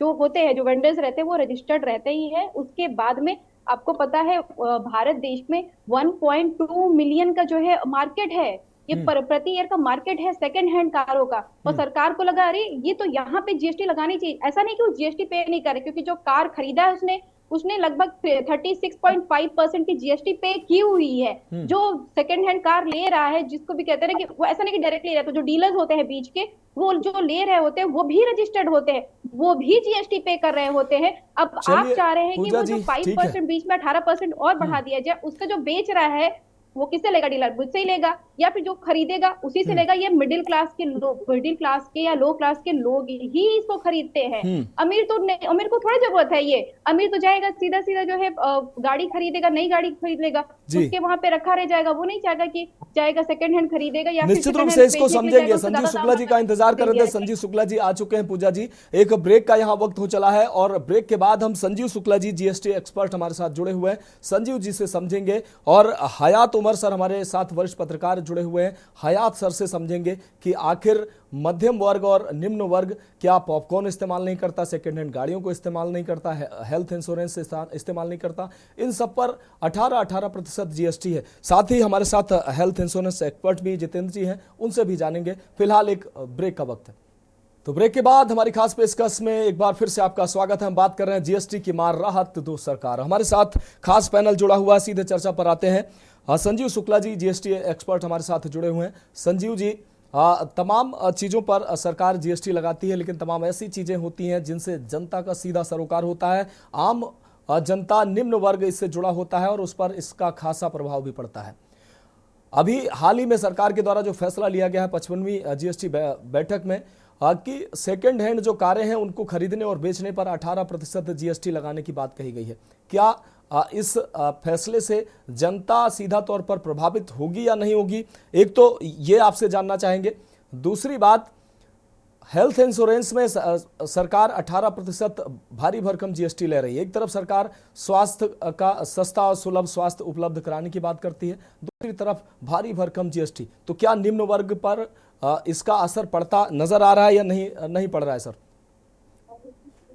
जो होते हैं, जो वेंडर्स रहते हैं, वो रजिस्टर्ड रहते ही है। उसके बाद में आपको पता है भारत देश में 1.2 मिलियन का जो है मार्केट है, ये प्रति ईयर का मार्केट है सेकंड हैंड कारों का। और सरकार को लगा अरे ये तो यहाँ पे जीएसटी लगानी चाहिए। ऐसा नहीं कि वो जीएसटी पे नहीं करे, क्योंकि जो कार खरीदा है उसने लगभग 36.5% की जीएसटी पे की हुई है। जो सेकंड हैंड कार ले रहा है, जिसको भी कहते हैं कि वो ऐसा नहीं कि डायरेक्टली रहता, जो डीलर्स होते हैं बीच के, वो जो ले रहे होते हैं वो भी रजिस्टर्ड होते हैं, वो भी जीएसटी पे कर रहे होते हैं। अब आप चाह रहे हैं कि वो जो 5% बीच में 18% और बढ़ा दिया जाए, उसका जो बेच रहा है वो किससे लेगा? डीलर मुझसे ही लेगा, या फिर जो खरीदेगा उसी से लेगा। ये मिडिल क्लास के या लो क्लास के लोग ही इसको खरीदते हैं। अमीर तो नहीं, अमीर को थोड़ी जरूरत है ये। अमीर तो जाएगा सीधा सीधा जो है गाड़ी खरीदेगा, नई गाड़ी खरीद लेगा, उसके वहां पे रखा रह जाएगा। वो नहीं चाहेगा कि जाएगा सेकंड हैंड खरीदेगा या निश्चित रूप से इसको समझेंगे। संजीव शुक्ला जी का इंतजार कर रहे थे। संजीव शुक्ला जी आ चुके हैं। पूजा जी, एक ब्रेक का यहाँ वक्त हो चला है और ब्रेक के बाद हम संजीव शुक्ला जी जीएसटी एक्सपर्ट हमारे साथ जुड़े हुए हैं, संजीव जी से समझेंगे, और हयात उमर सर हमारे साथ वरिष्ठ पत्रकार जुड़े हुए हैं, हयात सर से समझेंगे कि आखिर मध्यम वर्ग और निम्न वर्ग क्या पॉपकॉर्न इस्तेमाल नहीं करता, सेकेंड हैंड गाड़ियों को इस्तेमाल नहीं करता है, हेल्थ इंश्योरेंस इस्तेमाल नहीं करता, इन सब पर 18% जीएसटी है। साथ ही हमारे साथ हेल्थ इंश्योरेंस एक्सपर्ट भी जितेंद्र जी हैं, उनसे भी जानेंगे। फिलहाल एक ब्रेक का वक्त है, तो ब्रेक के बाद हमारी खास पेशकश में एक बार फिर से आपका स्वागत है। हम बात कर रहे हैं जीएसटी की मार राहत दो सरकार। हमारे साथ खास पैनल जुड़ा हुआ है, सीधे चर्चा पर आते हैं। संजीव शुक्ला जी जीएसटी एक्सपर्ट हमारे साथ जुड़े हुए हैं। संजीव जी, तमाम चीज़ों पर सरकार जीएसटी लगाती है, लेकिन तमाम ऐसी चीज़ें होती हैं जिनसे जनता का सीधा सरोकार होता है। आम जनता, निम्न वर्ग इससे जुड़ा होता है और उस पर इसका खासा प्रभाव भी पड़ता है। अभी हाल ही में सरकार के द्वारा जो फैसला लिया गया है 55वीं जीएसटी बैठक में कि सेकेंड हैंड जो कारें हैं उनको खरीदने और बेचने पर 18% जीएसटी लगाने की बात कही गई है। क्या इस फैसले से जनता सीधा तौर पर प्रभावित होगी या नहीं होगी, एक तो ये आपसे जानना चाहेंगे। दूसरी बात, हेल्थ इंश्योरेंस में सरकार 18% भारी भरकम जीएसटी ले रही है। एक तरफ सरकार स्वास्थ्य का सस्ता और सुलभ स्वास्थ्य उपलब्ध कराने की बात करती है, दूसरी तरफ भारी भरकम जीएसटी। तो क्या निम्न वर्ग पर इसका असर पड़ता नजर आ रहा है या नहीं पड़ रहा है? सर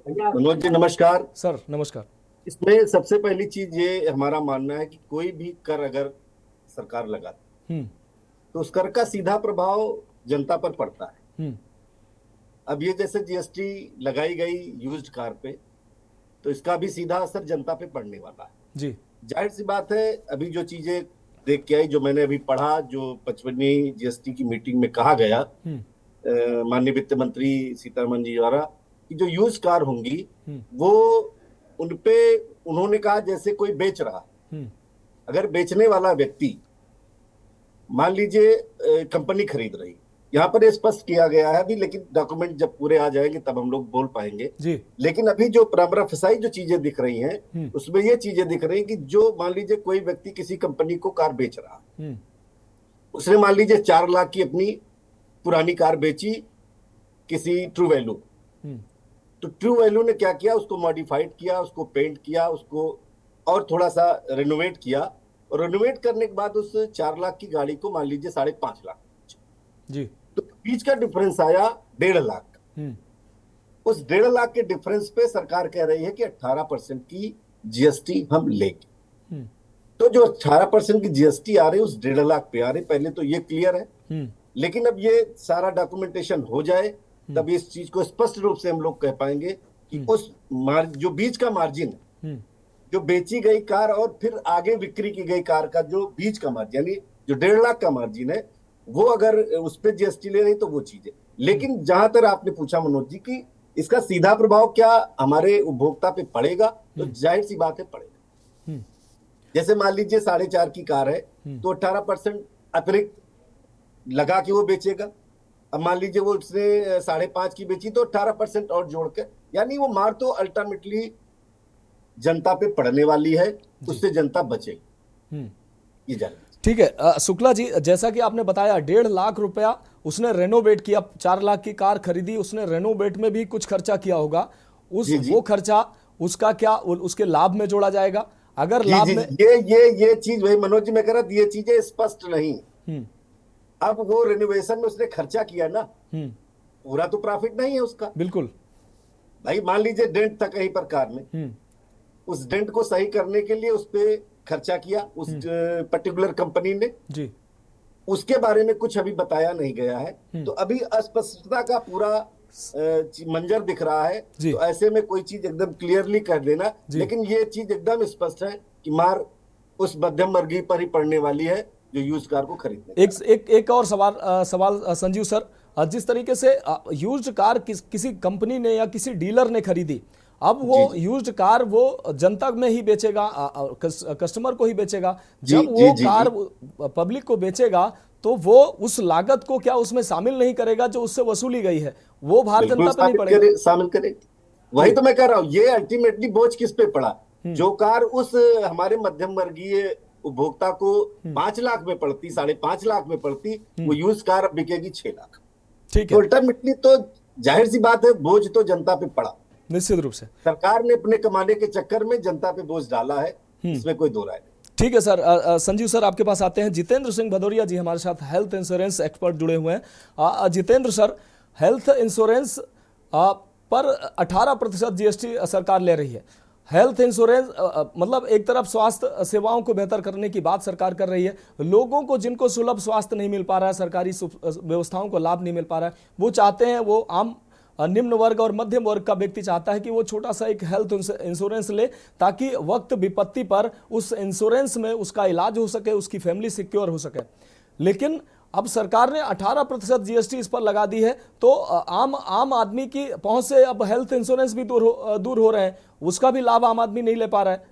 मनोज जी नमस्कार। सर नमस्कार। इसमें सबसे पहली चीज ये हमारा मानना है कि कोई भी कर अगर सरकार लगाती तो उस कर का सीधा प्रभाव जनता पर पड़ता है। अब ये जैसे जीएसटी लगाई गई यूज्ड कार पे, तो इसका भी सीधा असर जनता पे पड़ने वाला है जी। जाहिर सी बात है। अभी जो चीजें देख के आई, जो मैंने अभी पढ़ा, जो 55वीं जीएसटी की मीटिंग में कहा गया माननीय वित्त मंत्री सीतारमण जी द्वारा, कि जो यूज कार होंगी वो उनपे उन्होंने कहा जैसे कोई बेच रहा, अगर बेचने वाला व्यक्ति मान लीजिए कंपनी खरीद रही, यहाँ पर स्पष्ट किया गया है अभी, लेकिन डॉक्यूमेंट जब पूरे आ जाएंगे तब हम लोग बोल पाएंगे जी। लेकिन अभी जो प्रारंभ फसाई जो चीजें दिख रही हैं उसमें ये चीजें दिख रही हैं कि जो मान लीजिए कोई व्यक्ति किसी कंपनी को कार बेच रहा, उसने मान लीजिए 4 लाख की अपनी पुरानी कार बेची किसी ट्रू वैल्यू, तो ट्रू वैल्यू ने क्या किया, उसको मॉडिफाइड किया, उसको पेंट किया, उसको और थोड़ा सा रेनोवेट किया, और रेनोवेट करने के बाद उस 4 लाख की गाड़ी को मान लीजिए 5.5 लाख जी। तो बीच का डिफरेंस आया 1.5 लाख। उस 1.5 लाख के डिफरेंस पे सरकार कह रही है कि 18% की जीएसटी हम लेंगे। तो जो 18% की जीएसटी आ रही है उस 1.5 लाख पे आ रही, पहले तो ये क्लियर है। लेकिन अब ये सारा डॉक्यूमेंटेशन हो जाए तब इस चीज को स्पष्ट रूप से हम लोग कह पाएंगे कि उस जो बीच का मार्जिन है, जो बेची गई कार और फिर आगे बिक्री की गई कार का जो बीच का मार्जिन, यानी जो 1.5 लाख का मार्जिन है, वो अगर उस पर जीएसटी ले रही तो वो चीज है। लेकिन जहां तक आपने पूछा मनोज जी कि इसका सीधा प्रभाव क्या हमारे उपभोक्ता पे पड़ेगा, तो जाहिर सी बात है पड़ेगा। जैसे मान लीजिए 4.5 की कार है तो 18% अतिरिक्त लगा के वो बेचेगा। अब मान लीजिए वो उसने 5.5 की बेची तो 18% और जोड़ के, यानी वो मार तो अल्टीमेटली जनता पे पड़ने वाली है, उससे जनता बचेगी। ये जाने ठीक है। शुक्ला जी, जैसा कि आपने बताया 1.5 लाख रुपया उसने रेनोवेट किया, 4 लाख की कार खरीदी, उसने रेनोवेट में भी कुछ खर्चा किया होगा, वो खर्चा उसका क्या उसके लाभ में जोड़ा जाएगा? अगर लाभ में ये चीज वही मनोज जी मैं कह रहा था, ये चीजें स्पष्ट नहीं। अब वो रेनोवेशन में उसने खर्चा किया ना, पूरा तो प्रॉफिट नहीं है उसका। बिल्कुल भाई, मान लीजिए डेंट था कहीं पर कार में, उस डेंट को सही करने के लिए उस पे खर्चा किया उस पर्टिकुलर कंपनी ने जी, उसके बारे में कुछ अभी बताया नहीं गया है, तो अभी अस्पष्टता का पूरा मंजर दिख रहा है। तो ऐसे में कोई चीज एकदम क्लियरली कर देना, लेकिन ये चीज एकदम स्पष्ट है कि मार उस मध्यम वर्गीय पर ही पड़ने वाली है जो यूज्ड कार को खरीदने। एक और सवाल संजीव सर, जिस तरीके से यूज्ड कार किसी कंपनी ने या किसी डीलर ने खरीदी, अब वो यूज्ड कार वो जनता में ही बेचेगा, कस्टमर को ही बेचेगा। जब वो कार पब्लिक को बेचेगा तो वो उस लागत को क्या उसमें शामिल नहीं करेगा जो उससे वसूली गई है, वो भारतीय जनता पे नहीं पड़ेगा, शामिल करे। वही तो मैं कह रहा हूँ, ये अल्टीमेटली बोझ किस पे पड़ा? जो कार उस हमारे मध्यम वर्गीय उपभोक्ता को 5 लाख में पड़ती, 5.5 लाख में पड़ती, वो यूज कार अब बिकेगी 6 लाख। ठीक है। अल्टीमेटली तो जाहिर सी बात है, बोझ तो जनता पे पड़ा, निश्चित रूप से। सरकार ने अपने कमाने के चक्कर में जनता पे बोझ डाला है, इसमें कोई दो राय नहीं। ठीक है सर। संजीव सर आपके पास आते हैं। जितेंद्र सिंह भदौरिया जी हमारे साथ हेल्थ इंश्योरेंस एक्सपर्ट जुड़े हुए हैं। जितेंद्र सर, हेल्थ इंश्योरेंस पर 18% जीएसटी सरकार ले रही है। हेल्थ इंश्योरेंस मतलब एक तरफ स्वास्थ्य सेवाओं को बेहतर करने की बात सरकार कर रही है, लोगों को जिनको सुलभ स्वास्थ्य नहीं मिल पा रहा है, सरकारी व्यवस्थाओं को लाभ नहीं मिल पा रहा है, वो चाहते हैं, वो आम निम्न वर्ग और मध्यम वर्ग का व्यक्ति चाहता है कि वो छोटा सा एक हेल्थ इंश्योरेंस ले, ताकि वक्त विपत्ति पर उस इंश्योरेंस में उसका इलाज हो सके, उसकी फैमिली सिक्योर हो सके। लेकिन अब सरकार ने 18% जीएसटी इस पर लगा दी है, तो आम आदमी की पहुंच से अब हेल्थ इंश्योरेंस भी दूर हो रहे हैं, उसका भी लाभ आम आदमी नहीं ले पा रहा है।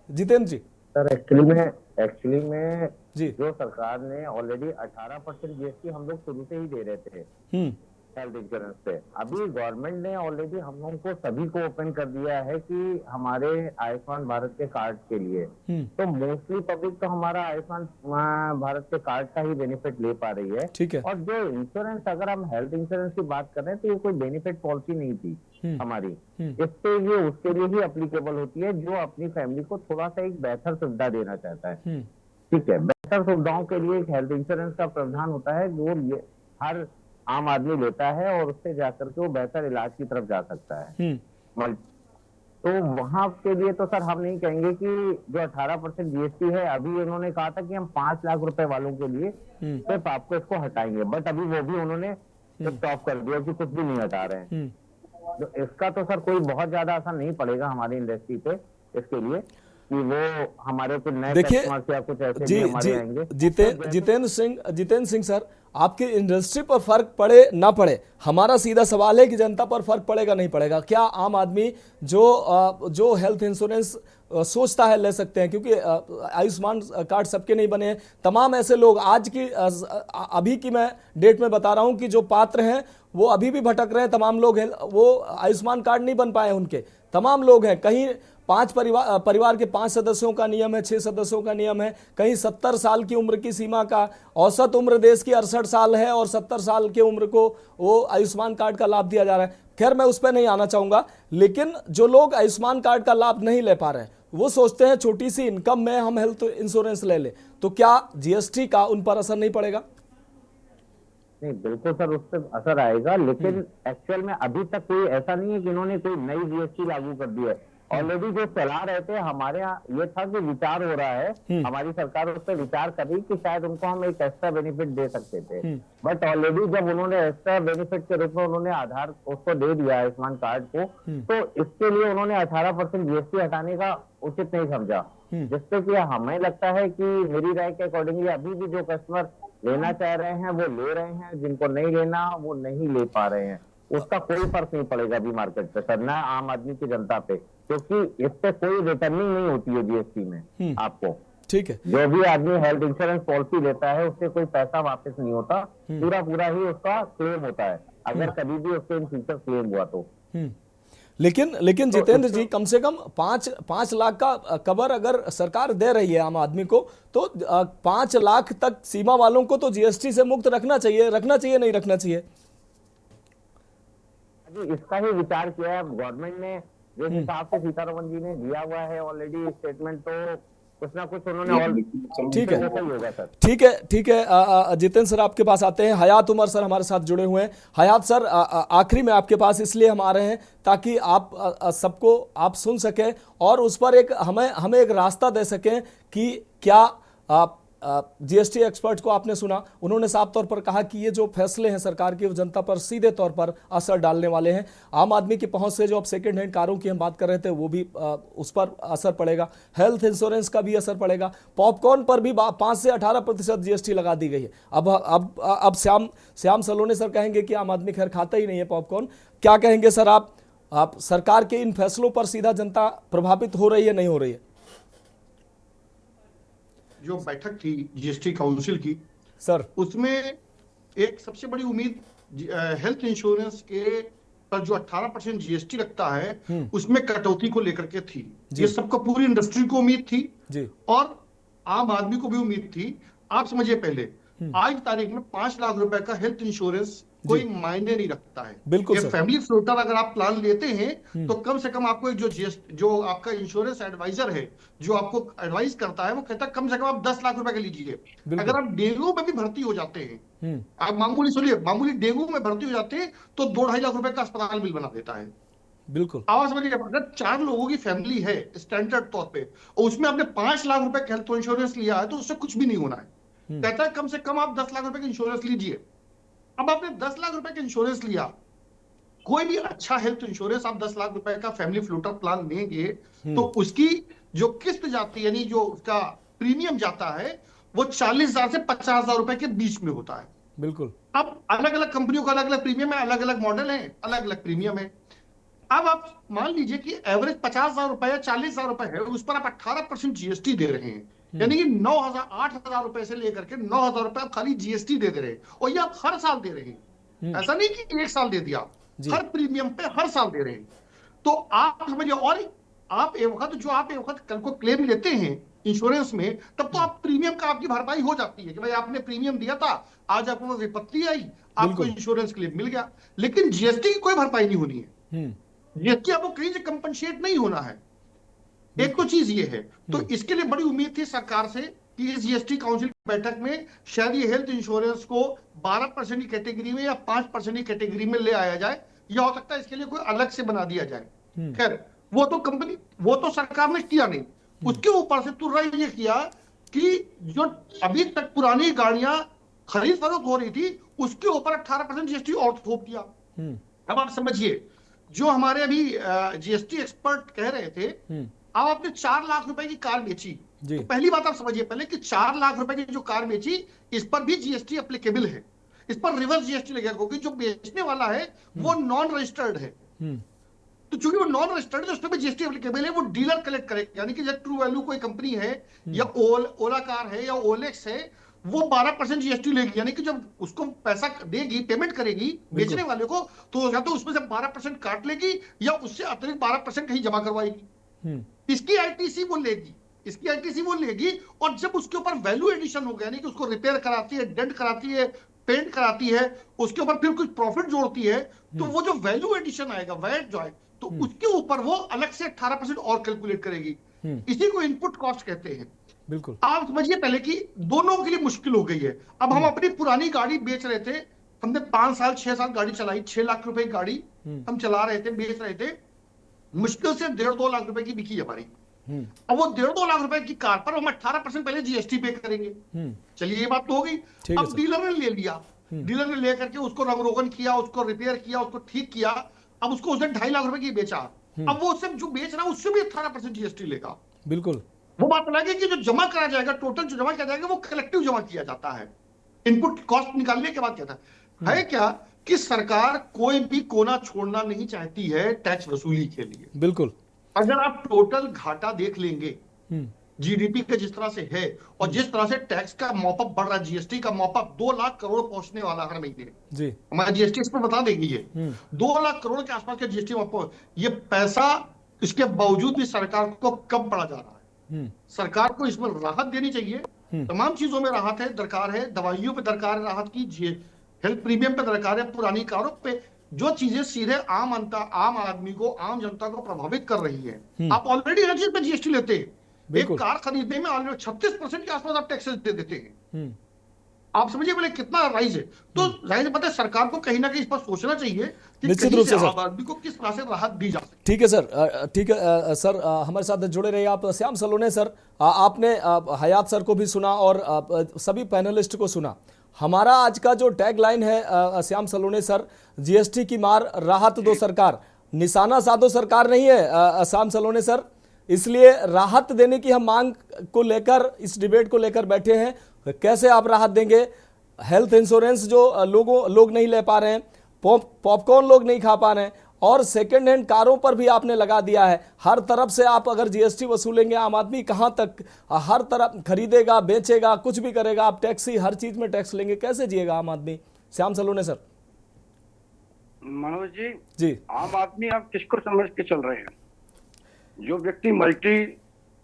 जितेंद्र जी सर, एक्चुअली में जी जो सरकार ने ऑलरेडी 18% जीएसटी हम लोग शुरू से ही दे रहे थे हेल्थ इंश्योरेंस पे। अभी गवर्नमेंट ने ऑलरेडी हम लोगों को सभी को ओपन कर दिया है कि हमारे आयुष्मान भारत के कार्ड के लिए, तो मोस्टली पब्लिक तो हमारा आयुष्मान भारत के कार्ड का ही बेनिफिट ले पा रही है। ठीक है। और जो इंश्योरेंस, अगर हम हेल्थ इंश्योरेंस की बात कर रहे हैं, तो ये कोई बेनिफिट पॉलिसी नहीं थी हमारी, इससे ये उसके लिए ही अप्लीकेबल होती है जो अपनी फैमिली को थोड़ा सा एक बेहतर सुविधा देना चाहता है। ठीक है, बेहतर सुविधाओं के लिए एक हेल्थ इंश्योरेंस का प्रावधान होता है जो हर आम आदमी लेता है और उससे जाकर के वो बेहतर इलाज की तरफ जा सकता है। तो वहां के लिए तो सर हम नहीं कहेंगे कि जो 18% जीएसटी है, अभी उन्होंने कहा था कि हम 5 लाख रुपए वालों के लिए सिर्फ आपको इसको हटाएंगे, बट अभी वो भी उन्होंने स्टॉप कर दिया कि कुछ भी नहीं हटा रहे हैं। तो इसका तो सर कोई बहुत ज्यादा असर नहीं पड़ेगा हमारी इंडस्ट्री पे, इसके लिए कि वो हमारे कुछ नए कस्टमर्स या कुछ ऐसे भी हमारे आएंगे। जितेंद्र सिंह सर, आपकी इंडस्ट्री पर फर्क पड़े ना पड़े, हमारा सीधा सवाल है कि जनता पर फर्क पड़ेगा नहीं पड़ेगा? क्या आम आदमी जो हेल्थ इंश्योरेंस सोचता है ले सकते हैं? क्योंकि आयुष्मान कार्ड सबके नहीं बने हैं। तमाम ऐसे लोग आज की अभी की मैं डेट में बता रहा हूं कि जो पात्र हैं वो अभी भी भटक रहे हैं। तमाम लोग हैं, वो आयुष्मान कार्ड नहीं बन पाए उनके, तमाम लोग हैं। कहीं 5 परिवार के 5 सदस्यों का नियम है, 6 सदस्यों का नियम है, कहीं 70 साल की उम्र की सीमा का, औसत उम्र देश की 68 साल है और 70 साल की उम्र को वो आयुष्मान कार्ड का लाभ दिया जा रहा है। खैर मैं उस पर नहीं आना चाहूंगा, लेकिन जो लोग आयुष्मान कार्ड का लाभ नहीं ले पा रहे हैं, वो सोचते हैं छोटी सी इनकम में हम हेल्थ इंश्योरेंस ले लें, तो क्या जीएसटी का उन पर असर नहीं पड़ेगा? नहीं, बिल्कुल सर, उस पर असर आएगा, लेकिन एक्चुअल में अभी तक कोई ऐसा नहीं है कि इन्होंने कोई नई जीएसटी लागू कर दी है। ऑलरेडी जो चला रहे थे, हमारे यहाँ ये था कि विचार हो रहा है, हमारी सरकार उस पर विचार कर रही कि शायद उनको हम एक एक्स्ट्रा बेनिफिट दे सकते थे, बट ऑलरेडी जब उन्होंने एक्स्ट्रा बेनिफिट के रूप में उन्होंने आधार उसको दे दिया आयुष्मान कार्ड को, तो इसके लिए उन्होंने 18% जीएसटी हटाने का उचित नहीं समझा, जिससे कि हमें लगता है कि मेरी राय के अकॉर्डिंगली अभी भी जो कस्टमर लेना चाह रहे हैं वो ले रहे हैं, जिनको नहीं लेना वो नहीं ले पा रहे हैं। उसका कोई फर्क नहीं पड़ेगा अभी मार्केट पे सर, ना आम आदमी की जनता पे, क्योंकि इस पे कोई रिटर्निंग नहीं होती है जीएसटी में आपको। ठीक है, जो भी आदमी हेल्थ इंश्योरेंस पॉलिसी लेता है उससे कोई पैसा वापस नहीं होता, पूरा ही उसका क्लेम होता है, अगर कभी भी उससे इन फ्यूचर क्लेम हुआ तो। लेकिन जितेंद्र जी, कम से कम 5 लाख का कवर अगर सरकार दे रही है आम आदमी को, तो 5 लाख तक सीमा वालों को तो जीएसटी से मुक्त रखना चाहिए नहीं रखना चाहिए? इसका ही विचार किया है गवर्नमेंट ने, जिस हिसाब से सीतारमण जी ने दिया हुआ है ऑलरेडी स्टेटमेंट, तो कुछ ना कुछ उन्होंने ठीक है। जितेंद्र सर आपके पास आते हैं। हयात उमर सर हमारे साथ जुड़े हुए हैं। हयात सर, आखिरी में आपके पास इसलिए हम आ रहे हैं ताकि आप सबको आप सुन सकें और उस पर एक हमें एक रास्ता दे सकें कि क्या जीएसटी एक्सपर्ट को आपने सुना, उन्होंने साफ तौर पर कहा कि ये जो फैसले हैं सरकार के वो जनता पर सीधे तौर पर असर डालने वाले हैं। आम आदमी की पहुंच से जो अब सेकेंड हैंड कारों की हम बात कर रहे थे वो भी उस पर असर पड़ेगा, हेल्थ इंश्योरेंस का भी असर पड़ेगा, पॉपकॉर्न पर भी 5 से 18% जीएसटी लगा दी गई है। अब श्याम सलोने सर कहेंगे कि आम आदमी खैर खाता ही नहीं है पॉपकॉर्न, क्या कहेंगे सर आप? आप सरकार के इन फैसलों पर सीधा जनता प्रभावित हो रही है, नहीं हो रही है? जो बैठक थी जीएसटी काउंसिल की सर, उसमें एक सबसे बड़ी उम्मीद हेल्थ इंश्योरेंस के पर जो 18% जीएसटी लगता है उसमें कटौती को लेकर के थी। ये सबको, पूरी इंडस्ट्री को उम्मीद थी जी, और आम आदमी को भी उम्मीद थी। आप समझिए, पहले आज तारीख में 5 लाख रुपए का हेल्थ इंश्योरेंस कोई मायने नहीं रखता है। बिल्कुल ये फैमिली फ्लोटर अगर आप प्लान लेते हैं तो कम से कम आपको एक जो आपका इंश्योरेंस एडवाइजर है जो आपको एडवाइस करता है, वो कहता है कम से कम आप 10 लाख रुपए का लीजिए। अगर आप डेंगू में भी भर्ती हो जाते हैं, आप मामूली डेंगू में भर्ती हो जाते हैं तो 2-2.5 लाख रुपए का अस्पताल बिल बना देता है। बिल्कुल। आवाज समझिए, अगर 4 लोगों की फैमिली है स्टैंडर्ड तौर पे और उसमें आपने 5 लाख रुपए का हेल्थ इंश्योरेंस लिया है तो उससे कुछ भी नहीं होना है। कहता है कम से कम आप 10 लाख रुपए का इंश्योरेंस लीजिए। अब आपने 10 लाख रुपए का इंश्योरेंस लिया, कोई भी अच्छा हेल्थ इंश्योरेंस आप 10 लाख रुपए का फैमिली फ्लोटर प्लान लेंगे तो उसकी जो किस्त जाती है, यानी जो उसका प्रीमियम जाता है, वो 40,000 से 50,000 रुपए के बीच में होता है। बिल्कुल। अब अलग अलग कंपनियों का अलग अलग प्रीमियम है, अलग अलग मॉडल है, अलग अलग प्रीमियम है। अब आप मान लीजिए कि एवरेज 50,000 रुपए या 40,000 रुपए है, उस पर आप 18% जीएसटी दे रहे हैं, यानी कि 8,000 रुपए से लेकर के 9,000 रुपए आप खाली जीएसटी दे रहे हैं, और ये आप हर साल दे रहे हैं। ऐसा नहीं कि एक साल दे दिया, हर प्रीमियम पे हर साल दे रहे हैं। तो आप समझिए, और आप एक वक्त कल को क्लेम लेते हैं इंश्योरेंस में, तब तो आप प्रीमियम का आपकी भरपाई हो जाती है कि भाई आपने प्रीमियम दिया था, आज आपको विपत्ति आई, आपको इंश्योरेंस क्लेम मिल गया। लेकिन जीएसटी की कोई भरपाई नहीं होनी है, जीएसटी आपको कहीं से कंपनसेट नहीं होना है। एक तो चीज ये है, तो इसके लिए बड़ी उम्मीद थी सरकार से कि इस जीएसटी काउंसिल की बैठक में शायद ये हेल्थ इंश्योरेंस को 12% की कैटेगरी में या 5% की कैटेगरी में ले आया जाए, या हो सकता है इसके लिए कोई अलग से बना दिया जाए। खैर, वो तो सरकार ने किया नहीं। उसके ऊपर से तुरंत ये किया कि जो अभी तक पुरानी गाड़ियां खरीद फरोख्त हो रही थी उसके ऊपर 18% जीएसटी और थोप दिया। अब आप समझिए, जो हमारे अभी जीएसटी एक्सपर्ट कह रहे थे, अब आपने 4 लाख रुपए की कार बेची, तो पहली बात आप समझिए पहले कि 4 लाख रुपए की जो कार बेची, इस पर भी जीएसटी एप्लीकेबल है, इस पर रिवर्स जीएसटी लगेगा, क्योंकि जो बेचने वाला है वो नॉन रजिस्टर्ड है। तो चूंकि वो नॉन रजिस्टर्ड है, उस पर भी जीएसटी एप्लीकेबल है, वो डीलर कलेक्ट करेगा। यानी कि जब ट्रू वैल्यू कोई कंपनी है या ओला कार है या ओलेक्स है, वो 12% जीएसटी लेगी। यानी कि जब उसको पैसा देगी, पेमेंट करेगी बेचने वाले को, तो या तो उसमें से 12% काट लेगी या उससे अतिरिक्त 12% कहीं जमा करवाएगी। इसकी आईटीसी वो लेगी, और जब उसके ऊपर वैल्यू एडिशन हो गया, यानी कि उसको रिपेयर कराती है, डेंट कराती है, पेंट कराती है, उसके ऊपर फिर कुछ प्रॉफिट जोड़ती है, तो वो जो वैल्यू एडिशन आएगा, वैट जो है, तो उसके ऊपर वो अलग से 18% और कैलकुलेट करेगी। इसी को इनपुट कॉस्ट कहते हैं। बिल्कुल। आप समझिए पहले कि दोनों के लिए मुश्किल हो गई है। अब हम अपनी पुरानी गाड़ी बेच रहे थे, हमने 5 साल 6 साल गाड़ी चलाई, 6 लाख रुपए की गाड़ी हम चला रहे थे, बेच रहे थे, मुश्किल से 1.5-2 लाख रुपए की बिकी हमारी। अब वो 1.5-2 लाख रुपए की कार पर हम 18% पहले जीएसटी पे करेंगे। चलिए, ये बात तो हो गई। अब डीलर ने ले लिया, डीलर ने लेकर के उसको रंग रोगन किया, उसको रिपेयर किया, उसको ठीक किया, अब उसको उसने 2.5 लाख रुपए की बेचा। अब वो उससे जो बेच रहा है उससे भी 18% जीएसटी लेगा। बिल्कुल। वो बात अलग है कि जो जमा करा जाएगा, टोटल जो जमा किया जाएगा वो कलेक्टिव जमा किया जाता है। इनपुट कॉस्ट निकालने के बाद कहता है क्या कि सरकार कोई भी कोना छोड़ना नहीं चाहती है टैक्स वसूली के लिए। बिल्कुल। अगर आप टोटल घाटा देख लेंगे जीडीपी के जिस तरह से है, और जिस तरह से टैक्स का मॉपअप बढ़ रहा है, जीएसटी का मॉपअप 2 लाख करोड़ पहुंचने वाला हर महीने जी, हमारा जीएसटी इस पर बता देंगे, ये 2 लाख करोड़ के आसपास का जीएसटी मॉपअप। ये पैसा इसके बावजूद भी सरकार को कम पड़ा जा रहा है। सरकार को इसमें राहत देनी चाहिए, तमाम चीजों में राहत है, दरकार है, दवाइयों पे दरकार है राहत की, हेल्थ प्रीमियम पे दरकार है, पुरानी कारों पे, जो चीजें सीधे आम आदमी को, आम जनता को प्रभावित कर रही है। आप ऑलरेडी हर चीज पे जीएसटी लेते हैं, एक कार खरीदने में ऑलरेडी 36% के आसपास आप टैक्सेस दे देते हैं। आप समझिए पहले कितना राइज है। तो जाहिर बात है सरकार को कहीं ना कहीं इस पर सोचना चाहिए कि निश्चित रूप से आम आदमी को किस तरह से राहत दी जा सकती है। ठीक है सर, ठीक है सर, हमारे साथ जुड़े रहिए आप। श्याम सलोने सर, आपने हयात सर को भी सुना और सभी पैनलिस्ट को सुना। हमारा आज का जो टैग लाइन है श्याम सलोने सर, जीएसटी की मार राहत दो सरकार, निशाना साधो सरकार नहीं है श्याम सलोने सर, इसलिए राहत देने की हम मांग को लेकर, इस डिबेट को लेकर बैठे हैं। कैसे आप राहत देंगे? हेल्थ इंश्योरेंस जो लोग नहीं ले पा रहे हैं, पॉपकॉर्न लोग नहीं खा पा रहे हैं, और सेकंड हैंड कारों पर भी आपने लगा दिया है। हर तरफ से आप अगर जीएसटी वसूलेंगे, आम आदमी कहां तक हर तरफ खरीदेगा, बेचेगा, कुछ भी करेगा, आप टैक्स ही हर चीज में टैक्स लेंगे, कैसे जिएगा आम आदमी? श्याम सलोने सर। मनोज जी, जी, आम आदमी आप किसको समझ के चल रहे हैं? जो व्यक्ति मल्टी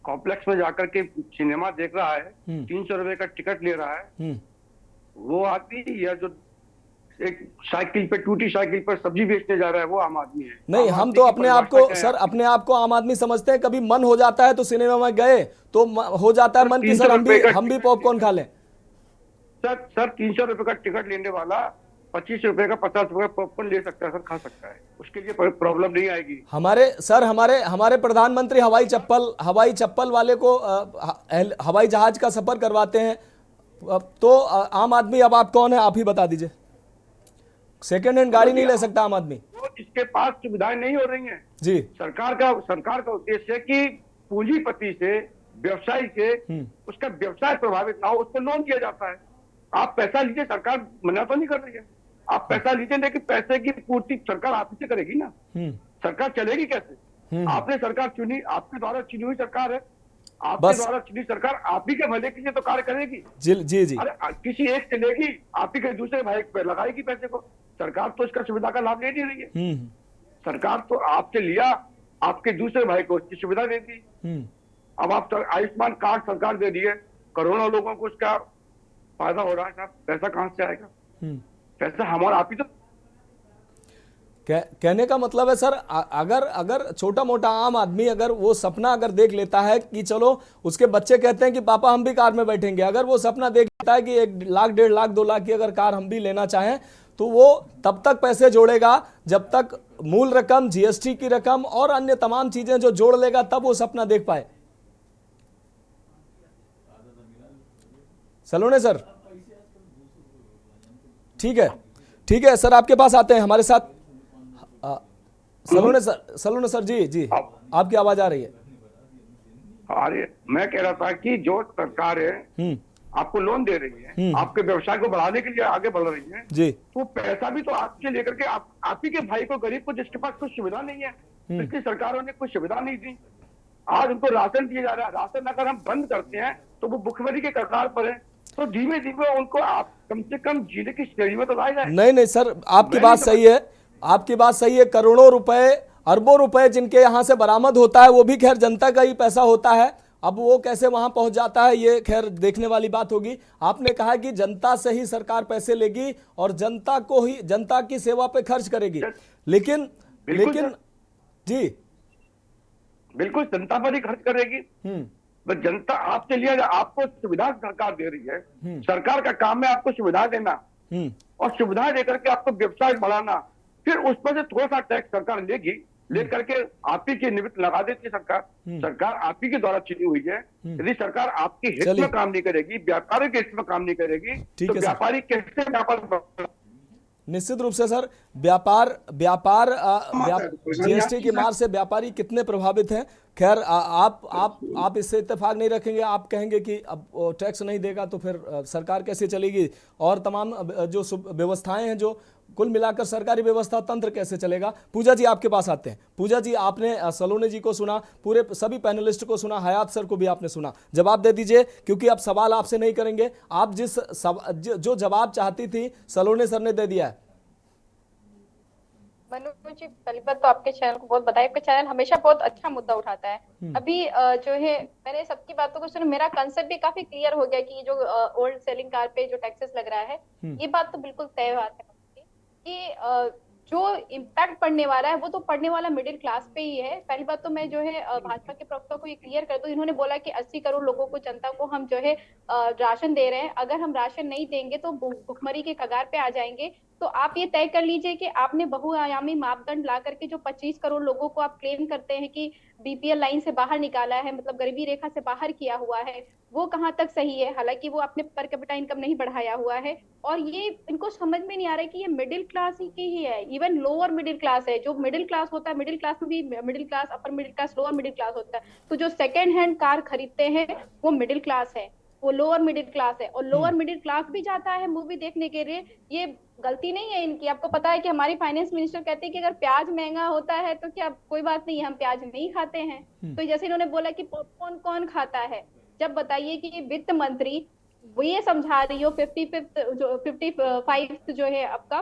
कॉम्प्लेक्स में जाकर के सिनेमा देख रहा है, 300 रुपए का टिकट ले रहा है, वो आदमी, या जो एक साइकिल पे, टूटी साइकिल पर सब्जी बेचने जा रहा है, वो आम आदमी है? नहीं, हम तो अपने आप को सर, अपने आप को आम आदमी समझते हैं। कभी मन हो जाता है तो सिनेमा में गए तो हो जाता है मन की सर हम भी पॉपकॉर्न खा लें। सर 300 रुपए का टिकट लेने वाला 25 रुपए का, 50 रुपए का पॉपकॉर्न ले सकता है सर, खा सकता है, उसके लिए प्रॉब्लम नहीं आएगी। हमारे प्रधानमंत्री हवाई चप्पल वाले को हवाई जहाज का सफर करवाते हैं, तो आम आदमी अब आप कौन है, आप ही बता दीजिए। सेकेंड हैंड गाड़ी नहीं ले सकता आम आदमी, तो इसके पास सुविधाएं नहीं हो रही हैं जी। सरकार का उद्देश्य है कि पूंजीपति से, व्यवसायी से उसका व्यवसाय प्रभावित ना हो, उसको लोन दिया जाता है। आप पैसा लीजिए, सरकार मना तो नहीं कर रही है, आप पैसा लीजिए, लेकिन पैसे की पूर्ति सरकार आप ही से करेगी ना। सरकार चलेगी कैसे? आपने सरकार चुनी, आपके द्वारा चुनी हुई सरकार है, आपके द्वारा चुनी सरकार आप ही के भले के लिए तो कार्य करेगी। जी। अरे किसी एक से लेगी, आप ही के दूसरे भाई पे लगाएगी पैसे को। सरकार तो इसका सुविधा का लाभ ले नहीं रही है। सरकार तो आपसे लिया, आपके दूसरे भाई को उसकी सुविधा दे दी। अब आप आयुष्मान कार्ड सरकार दे दी है, करोड़ों लोगों को उसका फायदा हो रहा है साहब, पैसा कहां से आएगा? पैसा हमारा आप ही तो। कहने का मतलब है सर, अगर छोटा मोटा आम आदमी अगर वो सपना अगर देख लेता है कि चलो, उसके बच्चे कहते हैं कि पापा हम भी कार में बैठेंगे, अगर वो सपना देख लेता है कि 1 लाख, 1.5 लाख, 2 लाख की अगर कार हम भी लेना चाहें, तो वो तब तक पैसे जोड़ेगा जब तक मूल रकम, जीएसटी की रकम और अन्य तमाम चीजें जो जोड़ लेगा, तब वो सपना देख पाए। सलोने सर, ठीक है सर, आपके पास आते हैं हमारे साथ। सलोने सर जी, आपकी आवाज आ रही है। अरे मैं कह रहा था कि जो सरकार है आपको लोन दे रही है, आपके व्यवसाय को बढ़ाने के लिए आगे बढ़ रही है जी, तो पैसा भी तो आपसे लेकर के आप ही के भाई को, गरीब को, जिसके पास कुछ सुविधा नहीं है, इसकी सरकारों ने कुछ सुविधा नहीं दी, आज उनको राशन दिया जा रहा है। राशन अगर हम बंद करते हैं तो वो भुखमरी के कगार पर है, तो धीमे धीमे उनको आप कम से कम जीने की श्रेणी में तो लाया जाए। नहीं सर, आपकी बात सही है, करोड़ों रुपए, अरबों रुपए जिनके यहाँ से बरामद होता है, वो भी खैर जनता का ही पैसा होता है। अब वो कैसे वहां पहुंच जाता है, ये खैर देखने वाली बात होगी। आपने कहा कि जनता से ही सरकार पैसे लेगी और जनता की सेवा पे खर्च करेगी, लेकिन जी बिल्कुल जनता पर ही खर्च करेगी। बस जनता आपसे लिया, आपको सुविधा सरकार दे रही है, सरकार का काम है आपको सुविधा देना, और सुविधा देकर के आपको व्यवसाय बढ़ाना, फिर उस पर से थोड़ा सा टैक्स सरकार लेगी, लेकर के आप ही के निमित्त लगा देती है सरकार आप ही के द्वारा चुनी हुई है। यदि सरकार आपके हित में काम नहीं करेगी, व्यापारी के हित में काम नहीं करेगी, तो व्यापारी कैसे व्यापार? निश्चित रूप से सर, व्यापार जीएसटी की मार से व्यापारी कितने प्रभावित हैं। खैर आप इससे इत्तेफाक नहीं रखेंगे, आप कहेंगे कि अब टैक्स नहीं देगा तो फिर सरकार कैसे चलेगी, और तमाम जो व्यवस्थाएं हैं, जो कुल मिलाकर सरकारी व्यवस्था तंत्र कैसे चलेगा। पूजा जी आपके पास आते हैं। पूजा जी, आपने सलोने जी को सुना, पूरे सभी पैनलिस्ट को सुना, हयात सर को भी आपने सुना, जवाब दे दीजिए, क्योंकि अब सवाल आपसे नहीं करेंगे, आप जो जवाब चाहती थी सलोने सर ने दे दिया है। मनोज जी, पहली बात तो आपके चैनल को बहुत बधाई, आपका चैनल हमेशा बहुत अच्छा मुद्दा उठाता है। अभी जो है मैंने सबकी बातों को सुना, मेरा कंसेप्ट भी काफी क्लियर हो गया कि जो ओल्ड सेलिंग कार पे जो टैक्सेस लग रहा है, ये बात तो बिल्कुल तय बात है कि जो इम्पैक्ट पड़ने वाला है वो तो पड़ने वाला मिडिल क्लास पे ही है। पहली बात तो मैं जो है भाजपा के प्रवक्ता को ये क्लियर कर दूं, इन्होंने बोला कि 80 करोड़ लोगों को, जनता को हम जो है राशन दे रहे हैं, अगर हम राशन नहीं देंगे तो भुखमरी के कगार पे आ जाएंगे। तो आप ये तय कर लीजिए कि आपने बहुआयामी मापदंड ला करके जो 25 करोड़ लोगों को आप क्लेम करते हैं कि बीपीएल लाइन से बाहर निकाला है, मतलब गरीबी रेखा से बाहर किया हुआ है, वो कहाँ तक सही है। हालांकि वो अपने पर कैपिटा इनकम नहीं बढ़ाया हुआ है, और ये इनको समझ में नहीं आ रहा है कि ये मिडिल क्लास की ही है, इवन लोअर मिडिल क्लास है। जो मिडिल क्लास होता है, मिडिल क्लास में भी middle class, upper middle class, lower middle class होता है। तो जो सेकेंड हैंड कार खरीदते हैं वो मिडिल क्लास है, वो लोअर मिडिल क्लास है, और लोअर मिडिल क्लास भी जाता है मूवी देखने के लिए। ये गलती नहीं है इनकी। आपको पता है कि हमारी फाइनेंस मिनिस्टर कहते हैं कि अगर प्याज महंगा होता है तो क्या कोई बात नहीं, हम प्याज नहीं खाते हैं। तो जैसे इन्होंने बोला कि पॉपकॉर्न कौन खाता है, जब बताइए कि वित्त मंत्री वो ये समझा रही हो 55 जो है आपका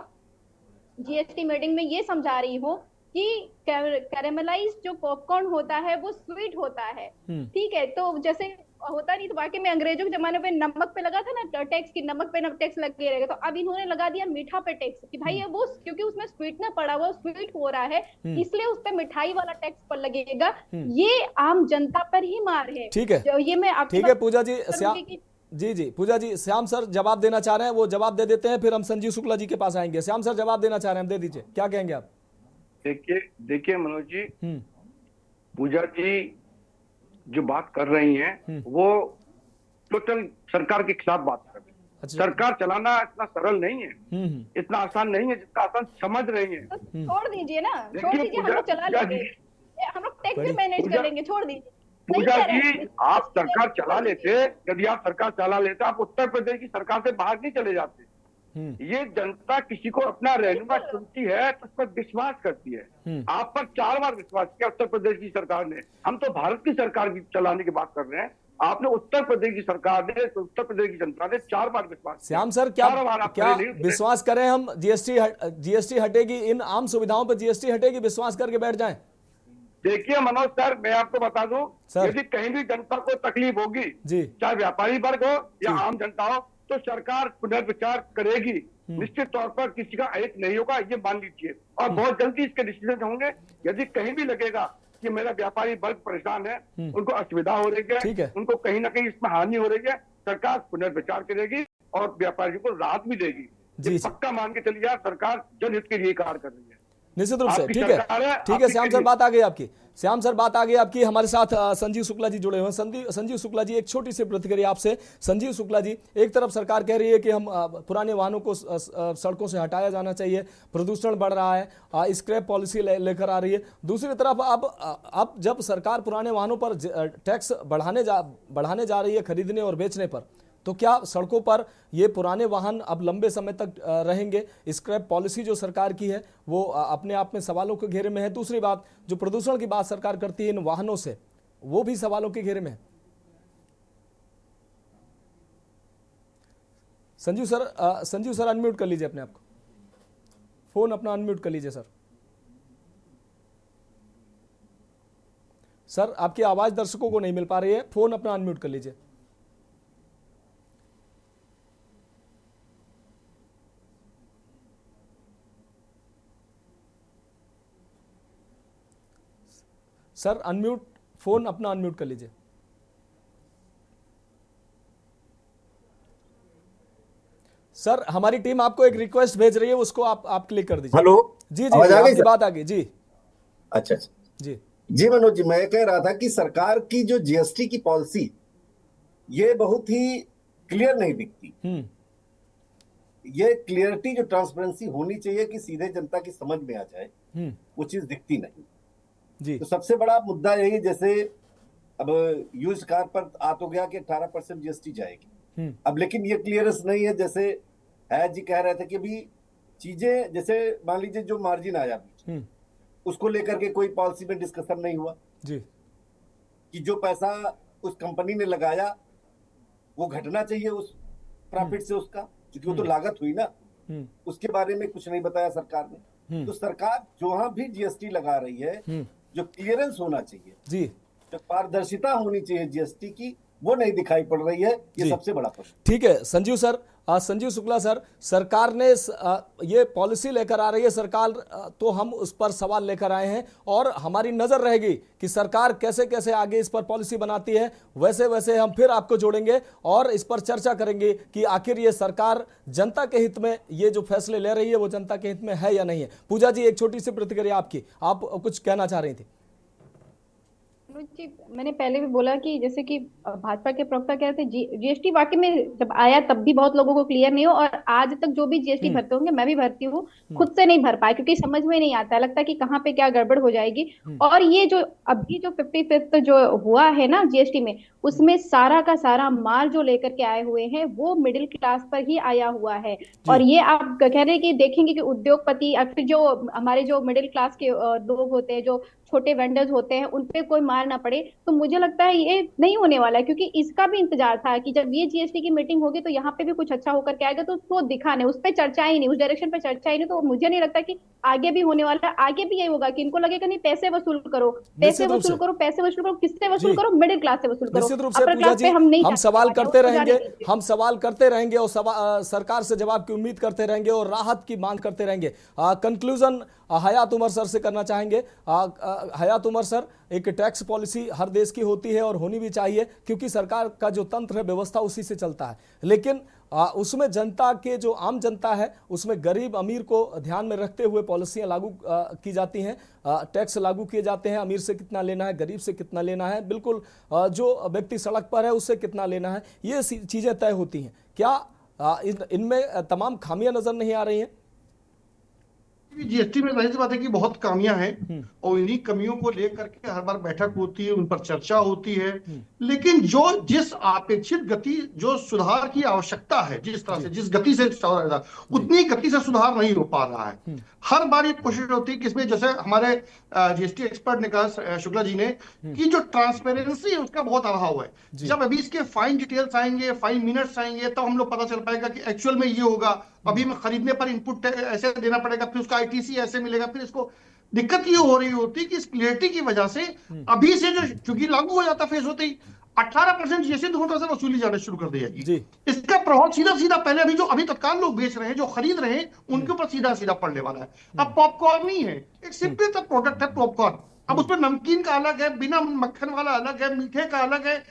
जीएसटी मीटिंग में ये समझा रही हो कि कैरेमलाइज जो पॉपकॉर्न होता है वो स्वीट होता है, ठीक है। तो जैसे होता नहीं, तो वाकई में अंग्रेजों के जमाने पे नमक पे लगा था ना टैक्स, की नमक पे टैक्स लग के रहेगा, तो अब इन्होंने लगा दिया मीठा पे टैक्स कि भाई वो क्योंकि उसमें स्वीटनर पड़ा हुआ स्वीट हो रहा है इसलिए उस पे मिठाई वाला टैक्स पर लगेगा। ये आम जनता पर ही मार है। ठीक है, ये मैं आपको ठीक है पूजा जी। जी पूजा जी, श्याम सर जवाब देना चाह रहे हैं, वो जवाब दे देते हैं, फिर हम संजीव शुक्ला जी के पास आएंगे। श्याम सर जवाब देना चाह रहे हैं, दे दीजिए, क्या कहेंगे आप? देखिए मनोज जी, पूजा जी जो बात कर रही हैं वो टोटल सरकार के खिलाफ बात कर रही है। अच्छा। सरकार चलाना इतना सरल नहीं है, इतना आसान नहीं है जितना आसान समझ रही है। तो छोड़ दीजिए ना, छोड़ दीजिए, हम लोग चला लेंगे, हम लोग टैक्स भी मैनेज कर लेंगे, छोड़ दीजिए। पूजा जी, आप सरकार चला लेते, यदि आप सरकार चला लेते, आप उत्तर प्रदेश की सरकार से बाहर नहीं चले जाते। ये जनता किसी को अपना रहनुमा चुनती है तो उस पर विश्वास करती है। आप पर 4 बार विश्वास किया उत्तर प्रदेश की सरकार ने। हम तो भारत की सरकार की चलाने की बात कर रहे हैं, आपने उत्तर प्रदेश की सरकार ने, उत्तर प्रदेश की जनता ने 4 बार विश्वास। श्याम सर क्या विश्वास करें हम? जीएसटी हटेगी, इन आम सुविधाओं पर जीएसटी हटेगी, विश्वास करके बैठ जाएं? देखिए मनोज सर, मैं आपको बता दूं, यदि कहीं भी जनता को तकलीफ होगी, चाहे व्यापारी वर्ग हो या आम जनता हो, तो सरकार पुनर्विचार करेगी। निश्चित तौर पर किसी का अहित नहीं होगा, ये मान लीजिए, और बहुत जल्दी इसके डिसीजन होंगे। यदि कहीं भी लगेगा कि मेरा व्यापारी वर्ग परेशान है, उनको असुविधा हो रही है, उनको कहीं ना कहीं इसमें हानि हो रही है, सरकार पुनर्विचार करेगी और व्यापारियों को राहत भी देगी। पक्का मान के चलिए, सरकार जनहित के लिए कार्य कर रही है, निश्चित रूप से। ठीक है श्याम सर, बात आ गई आपकी। श्याम सर बात आ गई आपकी। हमारे साथ संजीव शुक्ला जी जुड़े हुए हैं। संजीव शुक्ला जी, एक छोटी सी प्रतिक्रिया आपसे। संजीव शुक्ला जी, एक तरफ सरकार कह रही है कि हम पुराने वाहनों को सड़कों से हटाया जाना चाहिए, प्रदूषण बढ़ रहा है, स्क्रैप पॉलिसी लेकर आ रही है। दूसरी तरफ अब जब सरकार पुराने वाहनों पर टैक्स बढ़ाने जा रही है खरीदने और बेचने पर, तो क्या सड़कों पर ये पुराने वाहन अब लंबे समय तक रहेंगे? स्क्रैप पॉलिसी जो सरकार की है वो अपने आप में सवालों के घेरे में है। दूसरी बात, जो प्रदूषण की बात सरकार करती है इन वाहनों से, वो भी सवालों के घेरे में है। संजीव सर अनम्यूट कर लीजिए अपने आप को, फोन अपना अनम्यूट कर लीजिए सर। सर आपकी आवाज दर्शकों को नहीं मिल पा रही है, फोन अपना अनम्यूट कर लीजिए। सर अनम्यूट, फोन अपना अनम्यूट कर लीजिए। सर हमारी टीम आपको एक रिक्वेस्ट भेज रही है, उसको आप क्लिक कर दीजिए। हेलो जी आपकी बात आ गई जी। अच्छा जी मनोज जी, मैं कह रहा था कि सरकार की जो जीएसटी की पॉलिसी ये बहुत ही क्लियर नहीं दिखती। ये क्लियरिटी, जो ट्रांसपेरेंसी होनी चाहिए कि सीधे जनता की समझ में आ जाए, वो चीज दिखती नहीं जी। तो सबसे बड़ा मुद्दा यही, जैसे अब यूज्ड कार पर आ तो गया कि 18% जीएसटी जाएगी अब, लेकिन ये क्लियरेंस नहीं है। जैसे है जी कह रहे थे कि अभी चीजें, जैसे मान लीजिए जो मार्जिन आया उसको लेकर के कोई पॉलिसी में डिस्कशन नहीं हुआ जी, कि जो पैसा उस कंपनी ने लगाया वो घटना चाहिए उस प्रॉफिट से उसका, क्योंकि वो तो लागत हुई ना, उसके बारे में कुछ नहीं बताया सरकार ने। तो सरकार जहां भी जीएसटी लगा रही है, जो क्लियरेंस होना चाहिए जी, जो पारदर्शिता होनी चाहिए जीएसटी की, वो नहीं दिखाई पड़ रही है। ये सबसे बड़ा प्रश्न। ठीक है संजीव सर, संजीव शुक्ला सर, सरकार ने ये पॉलिसी लेकर आ रही है सरकार, तो हम उस पर सवाल लेकर आए हैं और हमारी नजर रहेगी कि सरकार कैसे कैसे आगे इस पर पॉलिसी बनाती है। वैसे वैसे हम फिर आपको जोड़ेंगे और इस पर चर्चा करेंगे कि आखिर ये सरकार जनता के हित में ये जो फैसले ले रही है वो जनता के हित में है या नहीं है। पूजा जी, एक छोटी सी प्रतिक्रिया आपकी, आप कुछ कहना चाह रही थी। जी, मैंने पहले भी बोला कि जैसे कि भाजपा के प्रवक्ता कह रहे थे जीएसटी वाकई में जब आया तब भी बहुत लोगों को क्लियर नहीं हो, और आज तक जो भी जीएसटी भरते होंगे, मैं भी भरती हूँ, खुद से नहीं भर पाए क्योंकि समझ में नहीं आता है, लगता है कि कहाँ पे क्या गड़बड़ हो जाएगी। और ये जो अभी जो 55th जो हुआ है ना जीएसटी में, उसमें सारा का सारा माल जो लेकर के आए हुए हैं वो मिडिल क्लास पर ही आया हुआ है। और ये आप कह रहे हैं कि देखेंगे कि उद्योगपति या फिर जो हमारे जो मिडिल क्लास के लोग होते हैं, जो छोटे वेंडर्स होते हैं, उन पे कोई मार ना पड़े, तो मुझे लगता है ये नहीं होने वाला है, क्योंकि इसका भी इंतजार था कि जब ये जीएसटी की मीटिंग होगी तो यहाँ पे भी कुछ अच्छा होकर के आएगा, तो उसको दिखा नहीं, उस पर चर्चा ही नहीं, उस डायरेक्शन पे चर्चा ही नहीं। तो मुझे नहीं लगता कि आगे भी होने वाला है। आगे भी यही होगा कि इनको लगेगा नहीं, पैसे वसूल करो, पैसे वसूल करो, पैसे वसूल करो, किससे वसूल करो? मिडिल क्लास से वसूल करो। निश्चित रूप से पूजा जी, हम सवाल करते रहेंगे, हम सवाल करते रहेंगे और सरकार से जवाब की उम्मीद करते रहेंगे और राहत की मांग करते रहेंगे। कंक्लूजन हयात उमर सर से करना चाहेंगे। हयात उमर सर, एक टैक्स पॉलिसी हर देश की होती है और होनी भी चाहिए, क्योंकि सरकार का जो तंत्र है, व्यवस्था उसी से चलता है, लेकिन उसमें जनता के जो आम जनता है उसमें गरीब अमीर को ध्यान में रखते हुए पॉलिसियां लागू की जाती हैं, टैक्स लागू किए जाते हैं। अमीर से कितना लेना है, गरीब से कितना लेना है, बिल्कुल जो व्यक्ति सड़क पर है उससे कितना लेना है, ये चीजें तय होती हैं। क्या इनमें तमाम खामियां नजर नहीं आ रही हैं? जीएसटी में जाहिर सी बात है कि बहुत खामियां हैं और इन्हीं कमियों को लेकर के हर बार बैठक होती है, उन पर चर्चा होती है, लेकिन जो जिस अपेक्षित गति, जो सुधार की आवश्यकता है, जिस तरह से जिस गति से उतनी गति से सुधार नहीं हो पा रहा है। हर बार ये कोशिश होती है कि इसमें, जैसे हमारे जीएसटी एक्सपर्ट ने कहा, शुक्ला जी ने, कि जो ट्रांसपेरेंसी है उसका बहुत अभाव है। जब अभी इसके फाइन डिटेल्स आएंगे, फाइन मिनट्स आएंगे, तब हम लोग पता चल पाएगा कि एक्चुअल में ये होगा। अभी में खरीदने पर इनपुट ऐसे देना पड़ेगा, फिर उसका आईटीसी ऐसे मिलेगा, फिर इसको दिक्कत ये हो रही होती कि इस क्लियरिटी की वजह से अभी से जो, क्योंकि लागू हो जाता फेस होते ही 18% जीएसटी दोनों से वसूली जाना शुरू कर दी जाएगी। इसका प्रभाव सीधा सीधा पहले अभी तत्काल लोग बेच रहे हैं, जो खरीद रहे हैं, उनके ऊपर सीधा सीधा पड़ने वाला है। अब पॉपकॉर्न नहीं है, एक सिंपल सा प्रोडक्ट है पॉपकॉर्न। अब उसमें नमकीन का अलग है, बिना मक्खन वाला अलग है, मीठे का अलग है,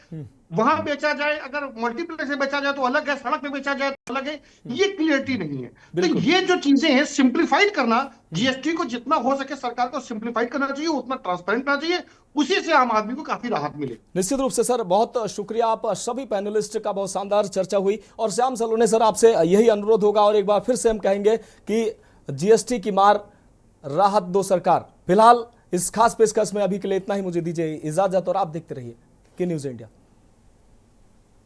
वहां बेचा जाए, अगर मल्टीप्लेक्स से बेचा जाए तो अलग है, सड़क पे बेचा जाए तो अलग है। ये क्लियरिटी नहीं है। तो ये जो चीजें हैं, सिंप्लीफाइड करना, जीएसटी को जितना हो सके सरकार को सिंप्लीफाइड करना चाहिए, उतना ट्रांसपेरेंट करना चाहिए, उसी से आम आदमी को काफी राहत मिले। निश्चित रूप से सर, बहुत शुक्रिया आप सभी पैनलिस्ट का, बहुत शानदार चर्चा हुई। और श्याम सलोने सर, आपसे यही अनुरोध होगा और एक बार फिर से हम कहेंगे कि जीएसटी की मार, राहत दो सरकार। फिलहाल इस खास पेशकश में अभी के लिए इतना ही, मुझे दीजिए इजाजत और आप देखते रहिए के न्यूज इंडिया।